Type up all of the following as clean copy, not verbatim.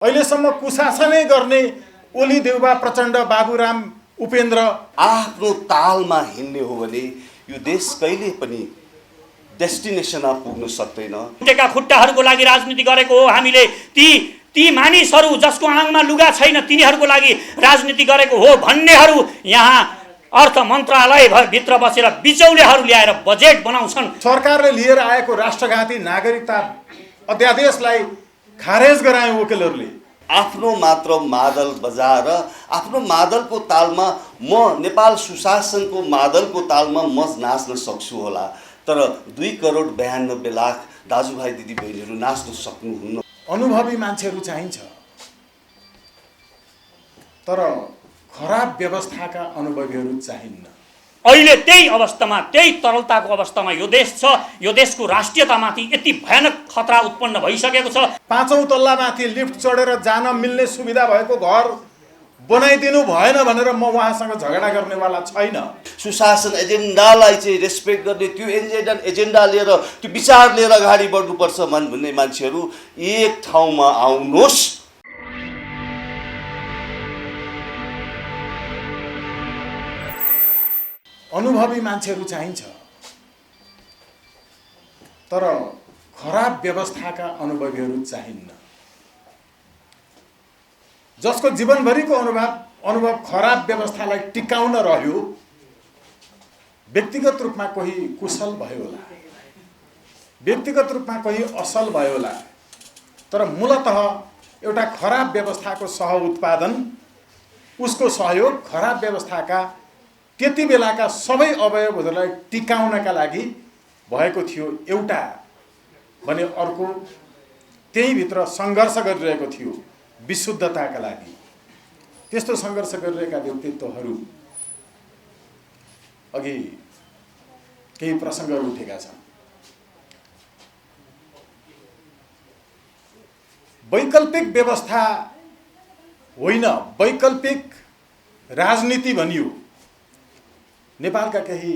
अहिलेसम्म कुशासनै गर्ने ओली देउबा प्रचण्ड बाबुराम उपेन्द्र आफ्नो तालमा हिँड्ने हो भने यो देश कहिले पनि डेस्टिनेसनमा पुग्न सक्दैन। खुट्टेका खुट्टाहरूको लागि राजनीति गरेको हो हामीले। ती मानिसहरू जसको आङमा लुगा छैन तिनीहरूको लागि राजनीति गरेको हो भन्नेहरू यहाँ अर्थ मन्त्रालय भित्र बसेर बिचौलेहरू ल्याएर बजेट बनाउँछन्। सरकारले लिएर आएको राष्ट्रघाती नागरिकता अध्यादेशलाई खारेज गराए वकिलहरूले। आफ्नो मात्र मादल बजाएर आफ्नो मादलको तालमा म नेपाल सुशासनको मादलको तालमा म नाच्न सक्छु होला, तर 2,92,00,000 दाजुभाइ दिदीबहिनीहरू नाच्न सक्नुहुन्न। अनुभवी मान्छेहरू चाहिन्छ, तर खराब व्यवस्थाका अनुभवीहरू चाहिन्न। अहिले त्यही अवस्थामा, त्यही तरलताको अवस्थामा यो देश छ। यो देशको राष्ट्रियतामाथि यति भयानक खतरा उत्पन्न भइसकेको छ। 5औं तल्लामाथि लिफ्ट चढेर जान मिल्ने सुविधा भएको घर बनाइदिनु भएन भनेर म उहाँसँग झगडा गर्नेवाला छैन। सुशासन एजेन्डालाई चाहिँ रेस्पेक्ट गर्ने, त्यो एजेन्डा लिएर त्यो विचार लिएर अगाडि बढ्नुपर्छ भन्ने मान्छेहरू एक ठाउँमा आउनुहोस्। अनुभवी मान्छेहरू चाहिन्छ, तर खराब व्यवस्थाका अनुभवीहरू चाहिन्न। जसको जीवनभरिको अनुभव खराब व्यवस्थालाई टिकाउन रह्यो। व्यक्तिगत रूपमा कोही कुशल भयो होला, व्यक्तिगत रूपमा कोही असल भयो होला, तर मूलतः एउटा खराब व्यवस्थाको सह उत्पादन, उसको सहयोग खराब व्यवस्थाका त्यति बेलाका सबै अवयवहरूलाई टिकाउनका लागि भएको थियो एउटा भने अर्को त्यही भित्र सङ्घर्ष गरिरहेको थियो विशुद्धताका लागि। त्यस्तो सङ्घर्ष गरिरहेका व्यक्तित्वहरू अघि केही प्रसङ्गहरू उठेका छन्। वैकल्पिक व्यवस्था होइन, वैकल्पिक राजनीति भनियो। नेपालका केही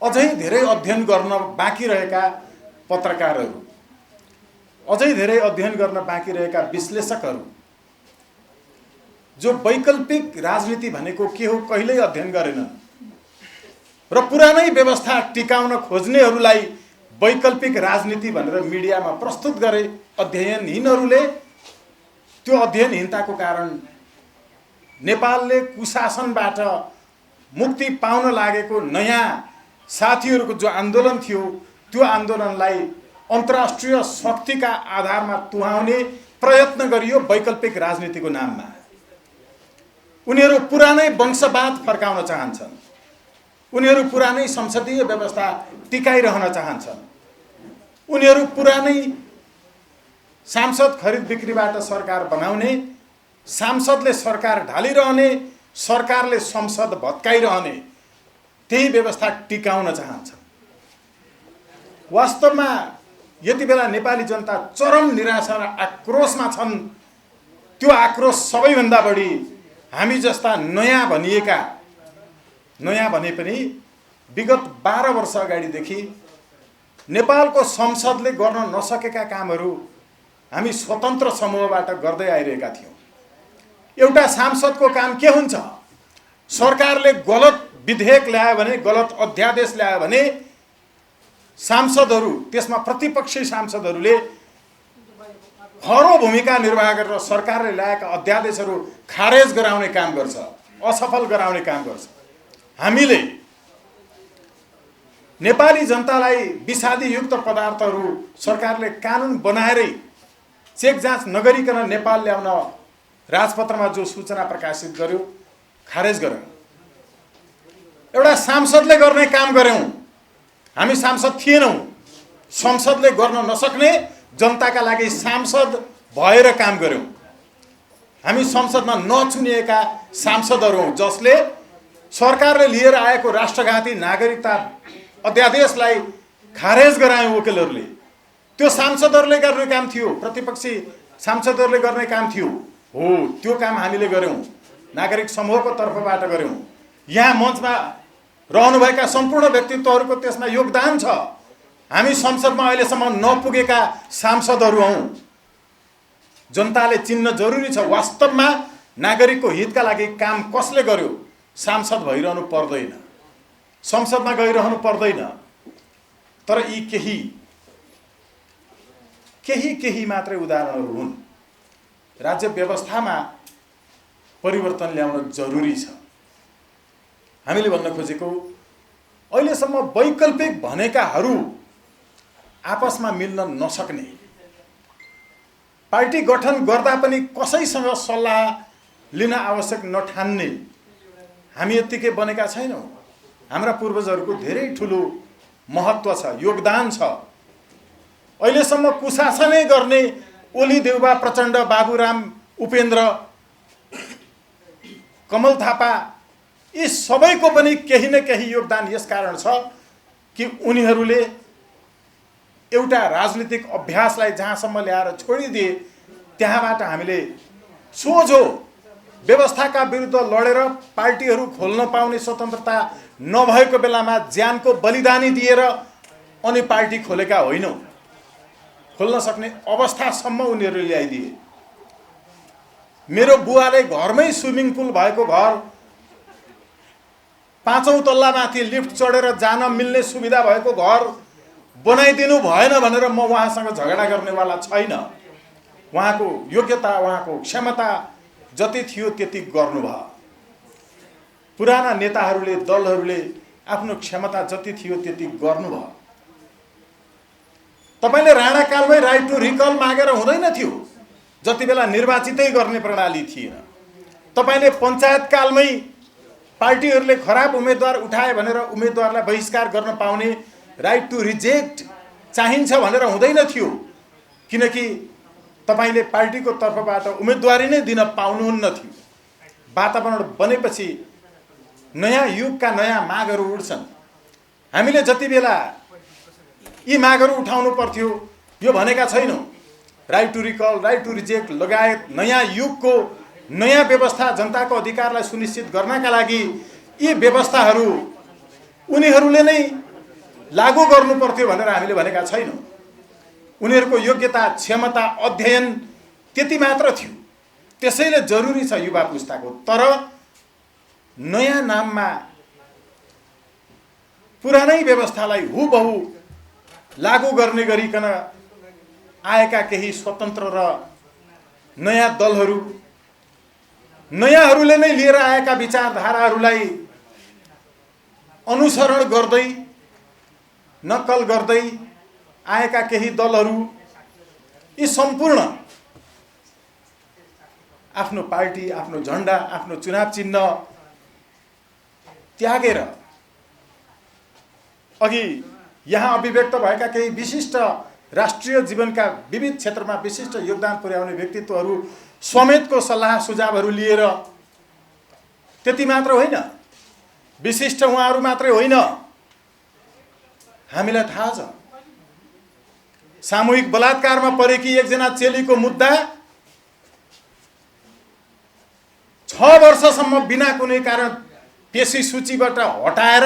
अझै धेरै अध्ययन गर्न बाँकी रहेका पत्रकारहरू, अझै धेरै अध्ययन गर्न बाँकी रहेका विश्लेषकहरू जो वैकल्पिक राजनीति भनेको के हो कहिल्यै अध्ययन गरेनन् र पुरानै व्यवस्था टिकाउन खोज्नेहरूलाई वैकल्पिक राजनीति भनेर मिडियामा प्रस्तुत गरे अध्ययनहीनहरूले। त्यो अध्ययनहीनताको कारण नेपालले कुशासनबाट मुक्ति पाउन लागेको नयाँ साथीहरूको जो आन्दोलन थियो, त्यो आन्दोलनलाई अन्तर्राष्ट्रिय शक्तिका आधारमा तुहाउने प्रयत्न गरियो वैकल्पिक राजनीतिको नाममा। उनीहरू पुरानै वंशवाद फर्काउन चाहन्छन्, उनीहरू पुरानै संसदीय व्यवस्था टिकाइरहन चाहन्छन्, उनीहरू पुरानै सांसद खरिद बिक्रीबाट सरकार बनाउने, सांसदले सरकार ढालिरहने, सरकारले संसद भत्काइरहने त्यही व्यवस्था टिकाउन चाहन्छन्। वास्तवमा यति बेला नेपाली जनता चरम निराशा र आक्रोशमा छन्। त्यो आक्रोश सबैभन्दा बढी हामी जस्ता नयाँ भनिएका, नयाँ भने पनि विगत 12 वर्ष अगाडिदेखि नेपालको संसदले गर्न नसकेका कामहरू हामी स्वतन्त्र समूहबाट गर्दै आइरहेका थियौँ। एउटा सांसदको काम के हुन्छ? सरकारले गलत विधेयक ल्यायो भने, गलत अध्यादेश ल्यायो भने सांसदहरू, त्यसमा प्रतिपक्षी सांसदहरूले खरो भूमिका निर्वाह गरेर सरकारले ल्याएका अध्यादेशहरू खारेज गराउने काम गर्छ, असफल गराउने काम गर्छ। हामीले नेपाली जनतालाई विषादीयुक्त पदार्थहरू सरकारले कानुन बनाएरै चेक जाँच नगरिकन नेपाल ल्याउन राजपत्रमा जो सूचना प्रकाशित गर्यो खारेज गर्यो। एउटा सांसदले गर्ने काम गर्यौं। हामी सांसद थिएनौं। संसदले गर्न नसक्ने जनताका लागि सांसद भएर काम गर्यौं। हामी संसदमा नचुनिएका सांसदहरू हौं जसले सरकारले लिएर आएको राष्ट्रघाती नागरिकता अध्यादेशलाई खारेज गराए वकिलहरूले। त्यो सांसदहरूले गर्ने काम थियो, प्रतिपक्षी सांसदहरूले गर्ने काम थियो। हो, त्यो काम हामीले गर्यौं, नागरिक समूहको तर्फबाट गर्यौं। यहाँ मञ्चमा रहनुभएका सम्पूर्ण व्यक्तित्वहरूको त्यसमा योगदान छ। हामी संसदमा अहिलेसम्म नपुगेका सांसदहरू हौं। जनताले चिन्न जरुरी छ। वास्तवमा नागरिकको हितका लागि काम कसले गर्यो? सांसद भइरहनु पर्दैन, संसदमा गइरहनु पर्दैन। तर यी केही मात्रै उदाहरणहरू हुन्। राज्य व्यवस्थामा परिवर्तन ल्याउन जरुरी छ। हामीले भन्न खोजेको अहिलेसम्म वैकल्पिक भनेकाहरू आपसमा मिल्न नसक्ने, पार्टी गठन गर्दा पनि कसैसँग सल्लाह लिन आवश्यक नठान्ने हामी यत्तिकै बनेका छैनौँ। हाम्रा पूर्वजहरूको धेरै ठुलो महत्त्व छ, योगदान छ। अहिलेसम्म कुशासनै गर्ने ओली देउबा प्रचण्ड, बाबुराम, उपेन्द्र, कमल थापा, यी सबैको पनि केही न केही योगदान यस कारण छ कि उनीहरूले एउटा राजनीतिक अभ्यासलाई जहाँसम्म ल्याएर छोडिदिए त्यहाँबाट हामीले सोझो व्यवस्थाका विरुद्ध लडेर पार्टीहरू खोल्न पाउने स्वतन्त्रता नभएको बेलामा ज्यानको बलिदानी दिएर अनि पार्टी खोलेका होइनौँ। खोल्न सक्ने अवस्थासम्म उनीहरूले ल्याइदिए। मेरो बुवाले घरमै स्विमिङ पुल भएको घर, 5औं तल्लामाथि लिफ्ट चढेर जान मिल्ने सुविधा भएको घर बनाइदिनु भएन भनेर म उहाँसँग झगडा गर्नेवाला छैन। उहाँको योग्यता, उहाँको क्षमता जति थियो त्यति गर्नुभयो। पुराना नेताहरूले, दलहरूले आफ्नो क्षमता जति थियो त्यति गर्नुभयो। तपाईले राणाकालमै राइट टु रिकल मागेर हुँदैन थियो, जति बेला निर्वाचितै गर्ने प्रणाली थिएन। तपाईले पञ्चायतकालमै पार्टीहरूले खराब उम्मेदवार उठाए भनेर उम्मेदवारलाई बहिष्कार गर्न पाउने राइट टु रिजेक्ट चाहिन्छ भनेर हुँदैन थियो, किनकि तपाईले पार्टीको तर्फबाट उम्मेदवारी नै दिन पाउनुहुन्न थियो। वातावरण बनेपछि नयाँ युगका नयाँ मागहरू उठ्छन्। हामीले जति बेला यी मागहरू उठाउनु पर्थ्यो यो भनेका छैनौँ। Right to recall, right to reject लगायत नयाँ युगको नयाँ व्यवस्था, जनताको अधिकारलाई सुनिश्चित गर्नका लागि यी व्यवस्थाहरू उनीहरूले नै लागू गर्नु पर्थ्यो भनेर हामीले भनेका छैनौँ। उनीहरूको योग्यता, क्षमता, अध्ययन त्यति मात्र थियो। त्यसैले जरुरी छ युवा पुस्ताको। तर नयाँ नाममा पुरानै व्यवस्थालाई हुबहु लागू गर्ने गरिकन आएका केही स्वतन्त्र र नयाँ दलहरू, नयाँहरूले नै लिएर आएका विचारधाराहरूलाई अनुसरण गर्दै, नक्कल गर्दै आएका केही दलहरू यी सम्पूर्ण आफ्नो पार्टी, आफ्नो झण्डा, आफ्नो चुनाव चिन्ह त्यागेर अघि यहाँ अभिव्यक्त भएका केही विशिष्ट राष्ट्रिय जीवनका विविध क्षेत्रमा विशिष्ट योगदान पुर्याउने व्यक्तित्वहरू समेतको सल्लाह सुझावहरू लिएर, त्यति मात्र होइन, विशिष्ट उहाँहरू मात्रै होइन, हामीलाई थाहा छ सामूहिक बलात्कारमा परेकी एकजना चेलीको मुद्दा 6 वर्षसम्म बिना कुनै कारण पेशी सूचीबाट हटाएर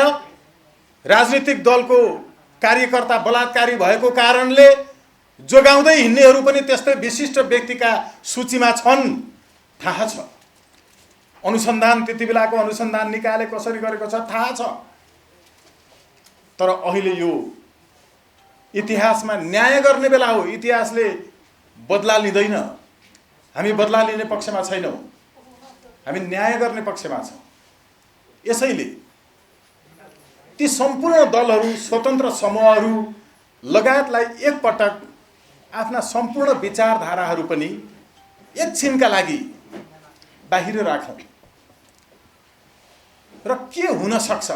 राजनीतिक दलको कार्यकर्ता बलात्कारी भएको कारणले जोगाउँदै हिँड्नेहरू पनि त्यस्तै विशिष्ट व्यक्तिका सूचीमा छन्, थाहा छ। अनुसन्धान, त्यति बेलाको अनुसन्धान निकायले कसरी गरेको छ थाहा छ। तर अहिले यो इतिहासमा न्याय गर्ने बेला हो। इतिहासले बदला लिँदैन। हामी बदला लिने पक्षमा छैनौँ, हामी न्याय गर्ने पक्षमा छौँ। यसैले ती सम्पूर्ण दलहरू, स्वतन्त्र समूहहरू लगायतलाई एकपटक आफ्ना सम्पूर्ण विचारधाराहरू पनि एकछिनका लागि बाहिर राखौँ र के हुन सक्छ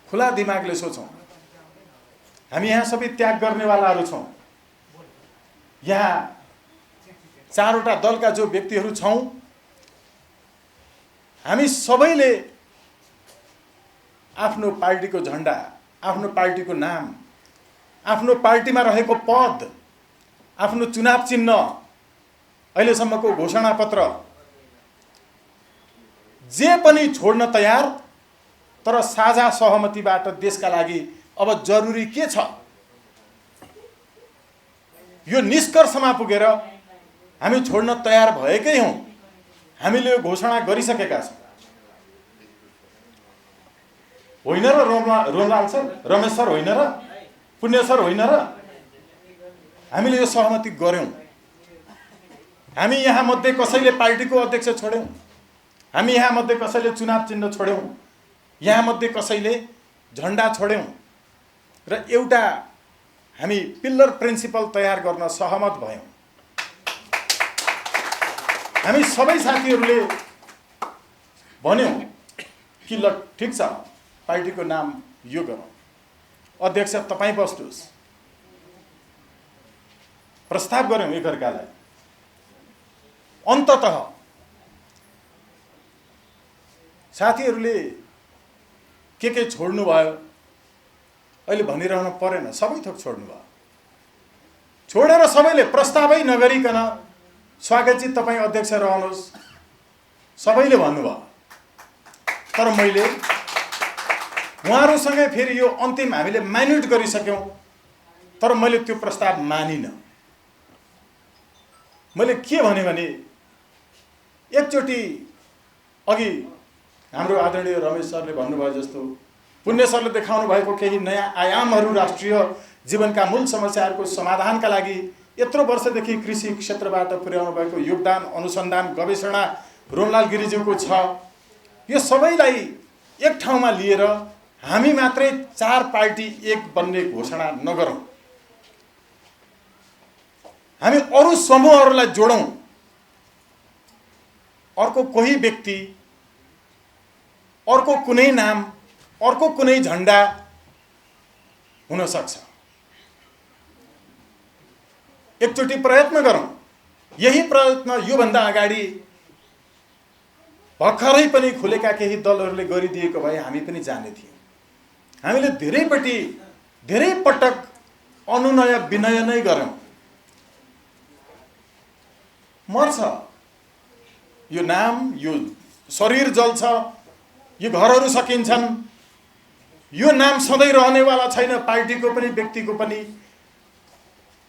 खुला दिमागले सोचौँ। हामी यहाँ सबै त्याग गर्नेवालाहरू छौँ। यहाँ 4वटा दलका जो व्यक्तिहरू छौँ, हामी सबैले आफ्नो पार्टीको झण्डा, आफ्नो पार्टीको नाम, आफ्नो पार्टीमा रहेको पद, आफ्नो चुनाव चिन्ह, अहिलेसम्मको घोषणापत्र जे पनि छोड्न तयार। तर साझा सहमतिबाट देशका लागि अब जरुरी के छ? यो निष्कर्षमा पुगेर हामी छोड्न तयार भएकै हौँ। हामीले यो घोषणा गरिसकेका छौँ, होइन र रोमलाल सर, रमेश सर होइन र, पुण्य सर होइन र? हामीले यो सहमति गऱ्यौँ। हामी यहाँ मध्ये कसैले पार्टीको अध्यक्ष छोड्यौँ, हामी यहाँ मध्ये कसैले चुनाव चिन्ह छोड्यौँ, यहाँ मध्ये कसैले झन्डा छोड्यौँ र एउटा हामी पिल्लर प्रिन्सिपल तयार गर्न सहमत भयौँ। हामी सबै साथीहरूले भन्यौँ कि ल ठिक छ, पार्टीको नाम यो गरौँ, अध्यक्ष तपाईँ बस्नुहोस्। प्रस्ताव गऱ्यौँ एकअर्कालाई। अन्ततः साथीहरूले के छोड्नु भयो अहिले भनिरहन परेन, सबै थोक छोड्नु भयो। छोडेर सबैले प्रस्तावै नगरिकन स्वागतजी तपाईँ अध्यक्ष रहनुहोस् सबैले भन्नुभयो। तर मैले उहाँहरूसँगै फेरि यो अन्तिम हामीले माइन्युट गरिसक्यौँ, तर मैले त्यो प्रस्ताव मानिनँ। मैले के भने एकचोटि अघि हाम्रो आदरणीय रमेश सरले भन्नुभयो जस्तो पुण्य सरले देखाउनु भएको केही नयाँ आयामहरू राष्ट्रिय जीवनका मूल समस्याहरूको समाधानका लागि यत्रो वर्षदेखि कृषि क्षेत्रबाट पुर्याउनु भएको योगदान, अनुसन्धान, गवेषणा रोमलाल गिरिज्यूको छ। यो सबैलाई एक ठाउँमा लिएर हामी मात्रै 4 पार्टी एक बन्ने घोषणा नगरौँ, हामी अरू समूहहरूलाई जोडौँ। अर्को कोही व्यक्ति, अर्को कुनै नाम, अर्को कुनै झन्डा हुन सक्छ। एकचोटि प्रयत्न गरौँ। यही प्रयत्न योभन्दा अगाडि भर्खरै पनि खुलेका केही दलहरूले गरिदिएको भए हामी पनि जाने थियौँ। हामीले धेरै पटक अनुनय विनय नै गऱ्यौँ। मर्छ यो नाम, यो शरीर जल्छ, यो घरहरू सकिन्छन्, यो नाम सधैँ रहनेवाला छैन, पार्टीको पनि व्यक्तिको पनि।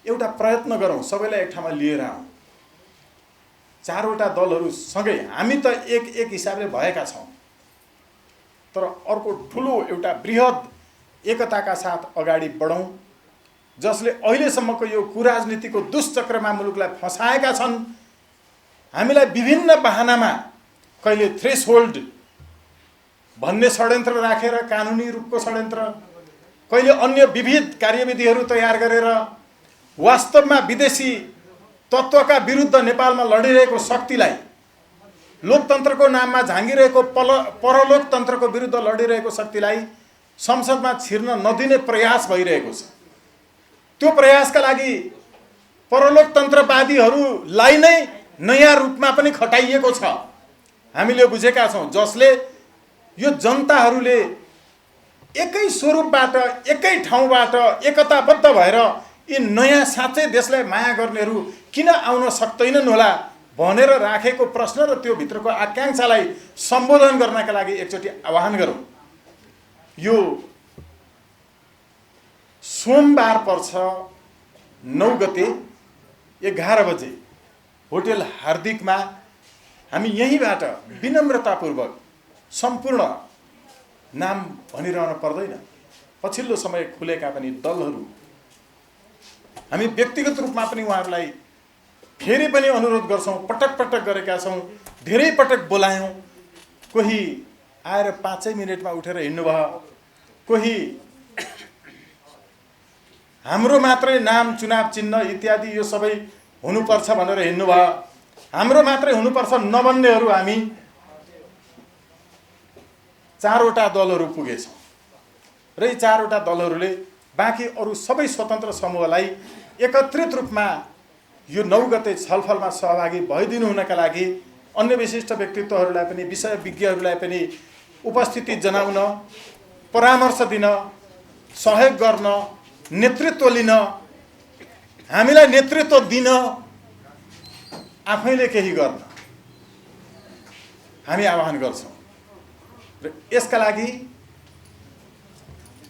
एउटा प्रयत्न गरौँ, सबैलाई एक ठाउँमा लिएर आउँ। 4वटा दलहरू सँगै हामी त एक हिसाबले भएका छौँ, तर अर्को ठुलो एउटा बृहत एकताका साथ अगाडि बढौँ, जसले अहिलेसम्मको यो कुराजनीतिको दुष्चक्रमा मुलुकलाई फसाएका छन्। हामीलाई विभिन्न बहानामा कहिले थ्रेसहोल्ड भन्ने षड्यन्त्र राखेर, कानुनी रूपको षड्यन्त्र, कहिले अन्य विविध कार्यविधिहरू तयार गरेर वास्तवमा विदेशी तत्त्वका विरुद्ध नेपालमा लडिरहेको शक्तिलाई, लोकतन्त्रको नाममा झाँगिरहेको परलोकतन्त्रको विरुद्ध लडिरहेको शक्तिलाई संसदमा छिर्न नदिने प्रयास भइरहेको छ। त्यो प्रयासका लागि परलोकतन्त्रवादीहरूलाई नै नयाँ रूपमा पनि खटाइएको छ। हामीले बुझेका छौँ, जसले यो जनताहरूले एकै स्वरूपबाट, एकै ठाउँबाट एकताबद्ध भएर यी नयाँ साँच्चै देशलाई माया गर्नेहरू किन आउन सक्दैनन् होला भनेर राखेको प्रश्न र त्यो भित्रको आकाङ्क्षालाई सम्बोधन गर्नका लागि एकचोटि आह्वान गरौँ। यो सोमबार पर्छ 9 गते 11 बजे होटल हार्दिकमा हामी यहीँबाट विनम्रतापूर्वक सम्पूर्ण नाम भनिरहन पर्दैन, पछिल्लो समय खुलेका पनि दलहरू, हामी व्यक्तिगत रूपमा पनि उहाँहरूलाई फेरि पनि अनुरोध गर्छौँ, पटक गरेका छौँ, धेरै पटक बोलायौँ। कोही आएर 5 मिनटमा उठेर हिँड्नुभयो, कोही हाम्रो मात्रै नाम, चुनाव चिन्ह इत्यादि यो सबै हुनुपर्छ भनेर हिँड्नुभयो। हाम्रो मात्रै हुनुपर्छ नभन्नेहरू हामी 4वटा दलहरू पुगेछौँ र यी 4वटा दलहरूले बाँकी अरू सबै स्वतन्त्र समूहलाई एकत्रित रूपमा यो 9 गते छलफलमा सहभागी भइदिनु हुनका लागि अन्य विशिष्ट व्यक्तित्वहरूलाई पनि, विषय विज्ञहरूलाई पनि उपस्थिति जनाउन, परामर्श दिन, सहयोग गर्न, नेतृत्व लिन, हामीलाई नेतृत्व दिन, आफैले केही गर्न हामी आह्वान गर्छौँ। र यसका लागि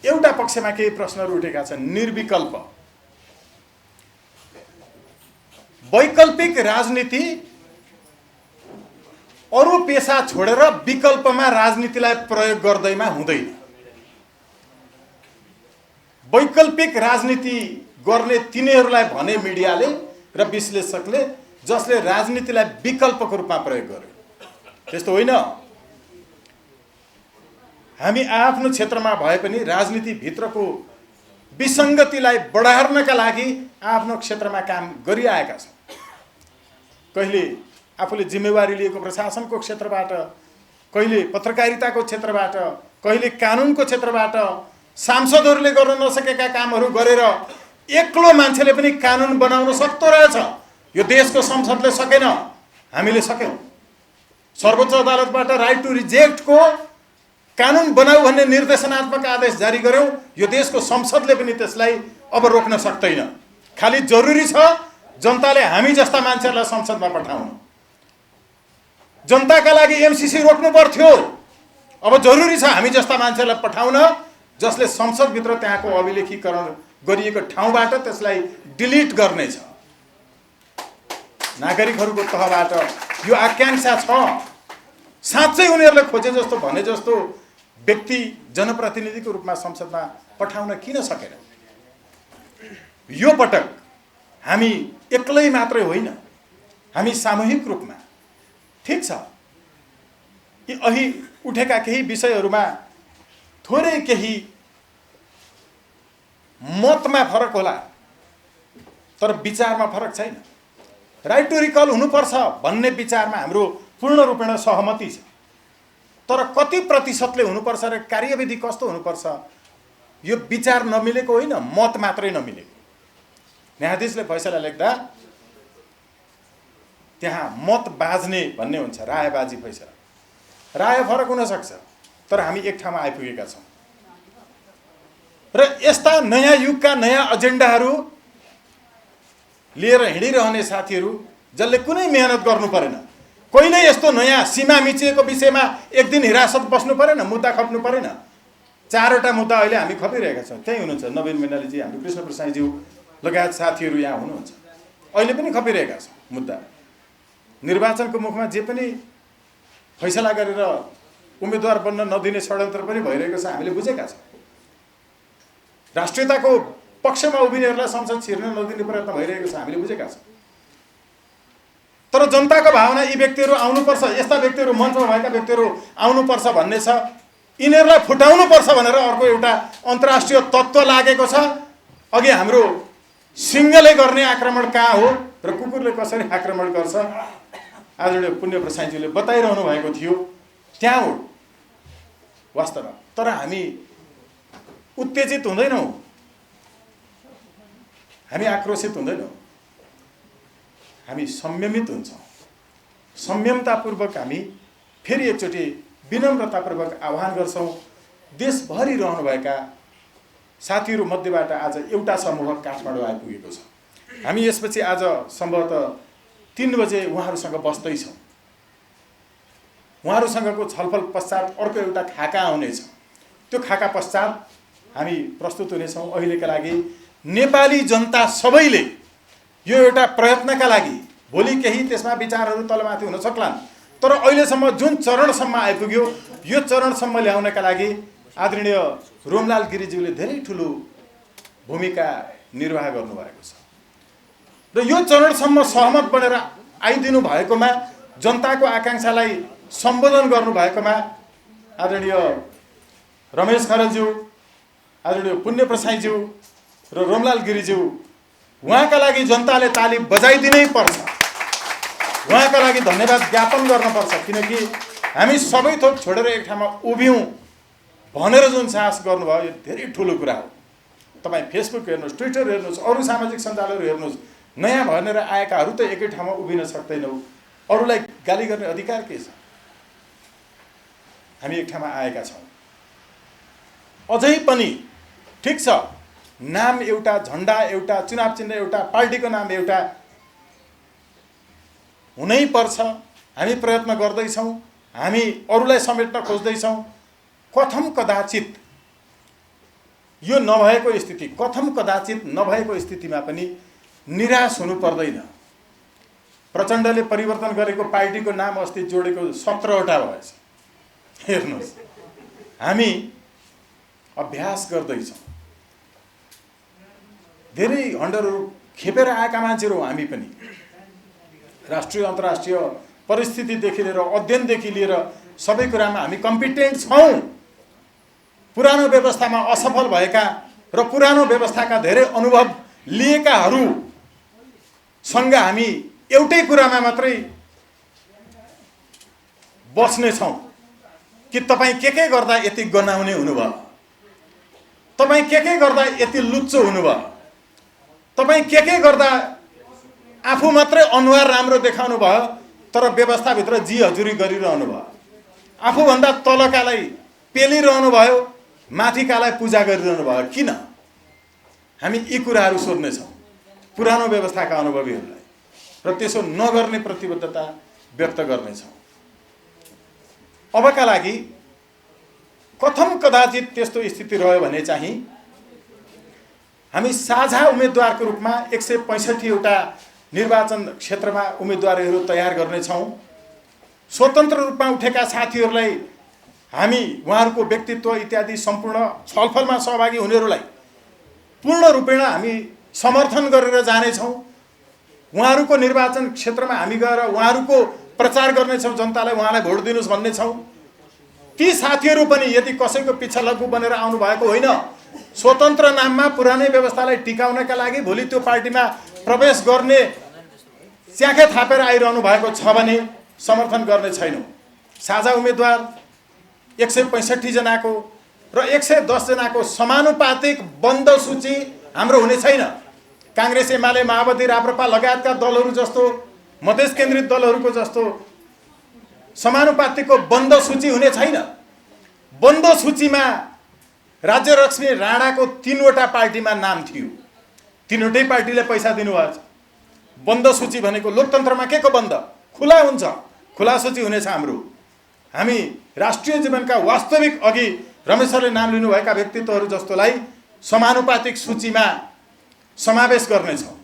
एउटा पक्षमा केही प्रश्नहरू उठेका छन्। निर्विकल्प वैकल्पिक राजनीति अरू पेशा छोडेर विकल्पमा राजनीतिलाई प्रयोग गर्दैमा हुँदैन। वैकल्पिक राजनीति गर्ने तिनीहरूलाई भने मिडियाले र विश्लेषकले जसले राजनीतिलाई विकल्पको रूपमा प्रयोग गर्यो। त्यस्तो होइन। हामी आफ्नो क्षेत्रमा भए पनि राजनीतिभित्रको विसङ्गतिलाई बढार्नका लागि आफ्नो क्षेत्रमा काम गरिआएका छौँ। कहिले आफूले जिम्मेवारी लिएको प्रशासनको क्षेत्रबाट, कहिले पत्रकारिताको क्षेत्रबाट, कहिले कानुनको क्षेत्रबाट सांसदहरूले गर्न नसकेका कामहरू गरेर एक्लो मान्छेले पनि कानुन बनाउन सक्दो रहेछ। यो देशको संसदले सकेन, हामीले सक्यौँ। सर्वोच्च अदालतबाट राइट टु रिजेक्टको कानुन बनाऊ भन्ने निर्देशनात्मक आदेश जारी गर्यौँ। यो देशको संसदले पनि त्यसलाई अब रोक्न सक्दैन। खालि जरुरी छ जनताले हामी जस्ता मान्छेहरूलाई संसदमा पठाउनु। जनताका लागि एमसीसी रोक्नु पर्थ्यो, अब जरुरी छ हामी जस्ता मान्छेलाई पठाउन जसले संसदभित्र त्यहाँको अभिलेखीकरण गरिएको ठाउँबाट त्यसलाई डिलिट गर्नेछ। नागरिकहरूको तहबाट यो आकांक्षा छ। साँच्चै उनीहरूले खोजे जस्तो भने जस्तो व्यक्ति जनप्रतिनिधिको रूपमा संसदमा पठाउन किन सकेन? यो पटक हामी एक्लै मात्रै होइन, हामी सामूहिक रूपमा, ठिक छ, यी अघि उठेका केही विषयहरूमा थोरै केही मतमा फरक होला तर विचारमा फरक छैन। राइट टु रिकल हुनुपर्छ भन्ने विचारमा हाम्रो पूर्ण रूपेण सहमति छ। तर कति प्रतिशतले हुनुपर्छ र कार्यविधि कस्तो हुनुपर्छ यो विचार नमिलेको होइन, मत मात्रै नमिलेको। न्यायाधीशले फैसला लेख्दा त्यहाँ मत बाज्ने भन्ने हुन्छ, रायबाजी फैसला। राय फरक हुन सक्छ तर हामी एक ठाउँमा आइपुगेका छौँ र यस्ता नयाँ युगका नयाँ एजेन्डाहरू लिएर हिँडिरहने साथीहरू जसले कुनै मेहनत गर्नु परेन, कहिले यस्तो नयाँ सीमा मिचिएको विषयमा एक दिन हिरासत बस्नु परेन, मुद्दा खप्नु परेन। 4वटा मुद्दा अहिले हामी खपिरहेका छौँ। त्यही हुनुहुन्छ नवीन मैनालीजी, हाम्रो कृष्ण प्रसाईज्यू लगायत साथीहरू यहाँ हुनुहुन्छ। अहिले पनि खपिरहेका छौँ मुद्दा। निर्वाचनको मुखमा जे पनि फैसला गरेर उम्मेदवार बन्न नदिने षड्यन्त्र पनि भइरहेको छ, हामीले बुझेका छौँ। राष्ट्रियताको पक्षमा उभिनेहरूलाई संसद छिर्न नदिने प्रयत्न भइरहेको छ, हामीले बुझेका छौँ। तर जनताको भावना यी व्यक्तिहरू आउनुपर्छ, यस्ता व्यक्तिहरू मञ्चमा भएका व्यक्तिहरू आउनुपर्छ भन्ने छ। यिनीहरूलाई फुटाउनुपर्छ भनेर अर्को एउटा अन्तर्राष्ट्रिय तत्त्व लागेको छ। अघि हाम्रो सिंहले गर्ने आक्रमण कहाँ हो र कुकुरले कसरी आक्रमण गर्छ आदरणीय पुण्य प्रसाईज्यूले बताइरहनु भएको थियो, त्यहाँ हो वास्तवमा। तर हामी उत्तेजित हुँदैनौँ, हामी आक्रोशित हुँदैनौँ, हामी संयमित हुन्छौँ। संयमतापूर्वक हामी फेरि एकचोटि विनम्रतापूर्वक आह्वान गर्छौँ। देशभरि रहनुभएका साथीहरू मध्येबाट आज एउटा समूह काठमाडौँ आइपुगेको छ। हामी यसपछि आज सम्भवतः 3 बजे उहाँहरूसँग बस्दैछौँ। उहाँहरूसँगको छलफल पश्चात अर्को एउटा खाका आउनेछ। त्यो खाका पश्चात हामी प्रस्तुत हुनेछौँ। अहिलेका लागि नेपाली जनता सबैले यो एउटा प्रयत्नका लागि भोलि केही त्यसमा विचारहरू तलमाथि हुन सक्लान्, तर अहिलेसम्म जुन चरणसम्म आइपुग्यो यो चरणसम्म ल्याउनका लागि आदरणीय रोमलाल गिरिज्यूले धेरै ठुलो भूमिका निर्वाह गर्नुभएको छ र यो चरणसम्म सहमत बनेर आइदिनु भएकोमा, जनताको आकाङ्क्षालाई सम्बोधन गर्नुभएकोमा आदरणीय रमेश खरेलज्यू, आदरणीय पुण्य प्रसाईज्यू र रोमलाल गिरिज्यू, उहाँका लागि जनताले ताली बजाइदिनै पर्छ। उहाँका लागि धन्यवाद ज्ञापन गर्नुपर्छ, किनकि हामी सबै थोक छोडेर एक ठाउँमा उभियौँ भनेर जुन साहस गर्नुभयो यो धेरै ठुलो कुरा हो। तपाईँ फेसबुक हेर्नुहोस्, ट्विटर हेर्नुहोस्, अरू सामाजिक सञ्जालहरू हेर्नुहोस्, नयाँ भनेर आएकाहरू त एकै ठाउँमा उभिन सक्दैनौ। अरूलाई गाली गर्ने अधिकार के छ? हामी एक ठाउँमा आएका छौँ। अझै पनि ठिक छ, नाम एउटा, झन्डा एउटा, चुनाव चिन्ह एउटा, पार्टीको नाम एउटा हुनै पर्छ। हामी प्रयत्न गर्दैछौँ, हामी अरूलाई समेट्न खोज्दैछौँ। कथम कदाचित यो नभएको स्थिति, कथम कदाचित नभएको स्थितिमा पनि निराश हुनु पर्दैन। प्रचण्डले परिवर्तन गरेको पार्टीको नाम अस्ति जोडेको 17वटा भएछ। हेर्नुहोस्, हामी अभ्यास गर्दैछौँ। धेरै हन्डरहरू खेपेर आएका मान्छेहरू हामी पनि। राष्ट्रिय अन्तर्राष्ट्रिय परिस्थितिदेखि लिएर अध्ययनदेखि लिएर सबै कुरामा हामी कम्पिटेन्ट छौँ। पुरानो व्यवस्थामा असफल भएका र पुरानो व्यवस्थाका धेरै अनुभव लिएकाहरूसँग हामी एउटै कुरामा मात्रै बस्नेछौँ कि तपाईँ के गर्दा यति गनाउने हुनुभयो, तपाईँ के गर्दा यति लुच्चो हुनुभयो, तपाईँ के गर्दा आफू मात्रै अनुहार राम्रो देखाउनु भयो तर व्यवस्थाभित्र जी हजुरी गरिरहनु भयो, आफूभन्दा तलकालाई पेलिरहनु भयो, माथिकालाई पूजा गरिरहनु भयो। किन? हामी यी कुराहरू सोध्नेछौँ पुरानो व्यवस्थाका अनुभवीहरूलाई र त्यसो नगर्ने प्रतिबद्धता व्यक्त गर्नेछौँ। अबका लागि कथम कदाचित त्यस्तो स्थिति रह्यो भने चाहिँ हामी साझा उम्मेदवारको रूपमा 165वटा निर्वाचन क्षेत्रमा उम्मेदवारहरू तयार गर्नेछौँ। स्वतन्त्र रूपमा उठेका साथीहरूलाई हामी उहाँहरूको व्यक्तित्व इत्यादि सम्पूर्ण छलफलमा सहभागी हुनेहरूलाई पूर्ण रूपेण हामी समर्थन गरेर जानेछौँ। उहाँहरूको निर्वाचन क्षेत्रमा हामी गएर उहाँहरूको प्रचार गर्नेछौँ, जनतालाई उहाँलाई भोट दिनुहोस् भन्नेछौँ। ती साथीहरू पनि यदि कसैको पिछा लग्गु बनेर आउनु भएको होइन, स्वतन्त्र नाममा पुरानै व्यवस्थालाई टिकाउनका लागि भोलि त्यो पार्टीमा प्रवेश गर्ने च्याखे थापेर आइरहनु भएको छ भने समर्थन गर्ने छैनौँ। साझा उम्मेदवार 165 जनाको र 110 जनाको समानुपातिक बन्द सूची हाम्रो हुने छैन। काङ्ग्रेस, एमाले, माओवादी, राप्रपा लगायतका दलहरू जस्तो मधेस केन्द्रित दलहरूको जस्तो समानुपातिकको बन्द सूची हुने छैन। बन्द सूचीमा राज्यलक्ष्मी राणाको 3वटा पार्टीमा नाम थियो, 3वटै पार्टीले पैसा दिनुभएको छ। बन्द सूची भनेको लोकतन्त्रमा के को बन्द? खुला हुन्छ, खुला सूची हुनेछ हाम्रो। हामी राष्ट्रिय जीवनका वास्तविक अघि रमेश सरले नाम लिनुभएका व्यक्तित्वहरू जस्तोलाई समानुपातिक सूचीमा समावेश गर्नेछौँ।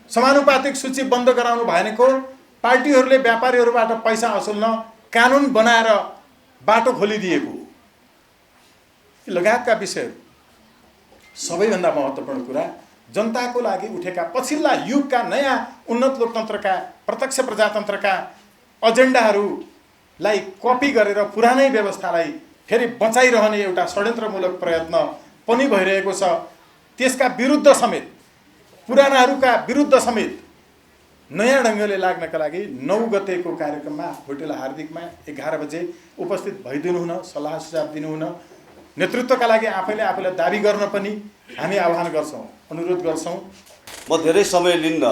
समानुपातिक सूची बन्द गराउनु भनेको पार्टीहरूले व्यापारीहरूबाट पैसा असुल्न कानुन बनाएर बाटो खोलिदिएको लगायतका विषयहरू। सबैभन्दा महत्त्वपूर्ण कुरा, जनताको लागि उठेका पछिल्ला युगका नयाँ उन्नत लोकतन्त्रका, प्रत्यक्ष प्रजातन्त्रका एजेन्डाहरूलाई कपी गरेर पुरानै व्यवस्थालाई फेरि बचाइरहने एउटा षड्यन्त्रमूलक प्रयत्न पनि भइरहेको छ। त्यसका विरुद्ध समेत, पुरानाहरूका विरुद्ध समेत नयाँ ढङ्गले लाग्नका लागि 9 गतेको कार्यक्रममा होटल हार्दिकमा 11 बजे उपस्थित भइदिनु हुन, सल्लाह सुझाव दिनु हुन, नेतृत्वका लागि आफैले दाबी गर्न पनि हामी आह्वान गर्छौँ, अनुरोध गर्छौँ। म धेरै समय लिन्न,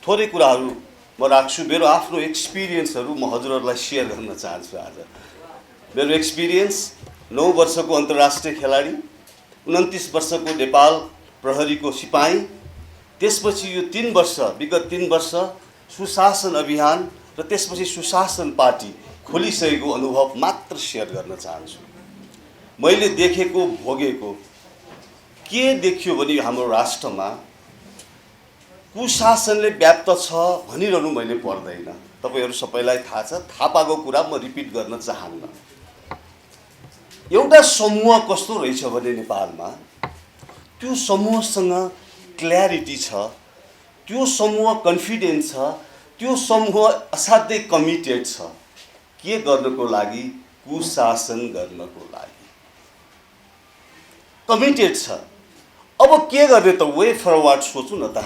थोरै कुराहरू म राख्छु। मेरो आफ्नो एक्सपिरियन्सहरू म हजुरहरूलाई सेयर गर्न चाहन्छु। आज मेरो एक्सपिरियन्स 9 वर्षको अन्तर्राष्ट्रिय खेलाडी, 29 वर्षको नेपाल प्रहरीको सिपाही, त्यसपछि यो 3 वर्ष, विगत 3 वर्ष सुशासन अभियान र त्यसपछि सुशासन पार्टी खोलिसकेको अनुभव मात्र सेयर गर्न चाहन्छु। मैले देखेको, भोगेको के देखियो भने हाम्रो राष्ट्रमा कुशासनले व्याप्त छ भनिरहनु मैले पर्दैन। तपाईँहरू सबैलाई थाहा छ, थाहा पाएको कुरा म रिपिट गर्न चाहन्न। एउटा समूह कस्तो रहेछ भने नेपालमा त्यो समूहसँग क्ल्यारिटी छ, त्यो समूह कन्फिडेन्ट छ, त्यो समूह असाध्यै कमिटेड छ। के गर्नको लागि? कुशासन गर्नको लागि कमिटेड छ। अब के गर्ने त? वे फरवर्ड सोचौँ न त।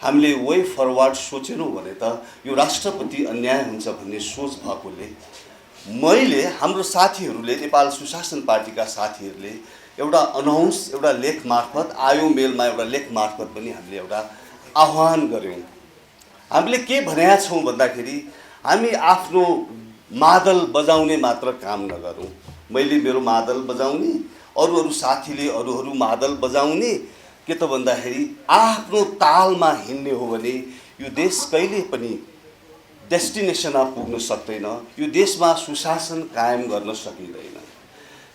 हामीले वे फरवर्ड सोचेनौँ भने त यो राष्ट्रप्रति अन्याय हुन्छ भन्ने सोच भएकोले मैले, हाम्रो साथीहरूले, नेपाल सुशासन पार्टीका साथीहरूले एउटा अनाउन्स, एउटा लेख मार्फत, आयो मेलमा एउटा लेख मार्फत पनि हामीले एउटा आह्वान गऱ्यौँ। हामीले के भनेका छौँ भन्दाखेरि हामी आफ्नो मादल बजाउने मात्र काम नगरौँ। मैले मेरो मादल बजाउने, अरू साथीले अरू मादल बजाउने, के त भन्दाखेरि आफ्नो तालमा हिँड्ने हो भने यो देश कहिले पनि डेस्टिनेसनमा पुग्न सक्दैन, यो देशमा सुशासन कायम गर्न सकिँदैन।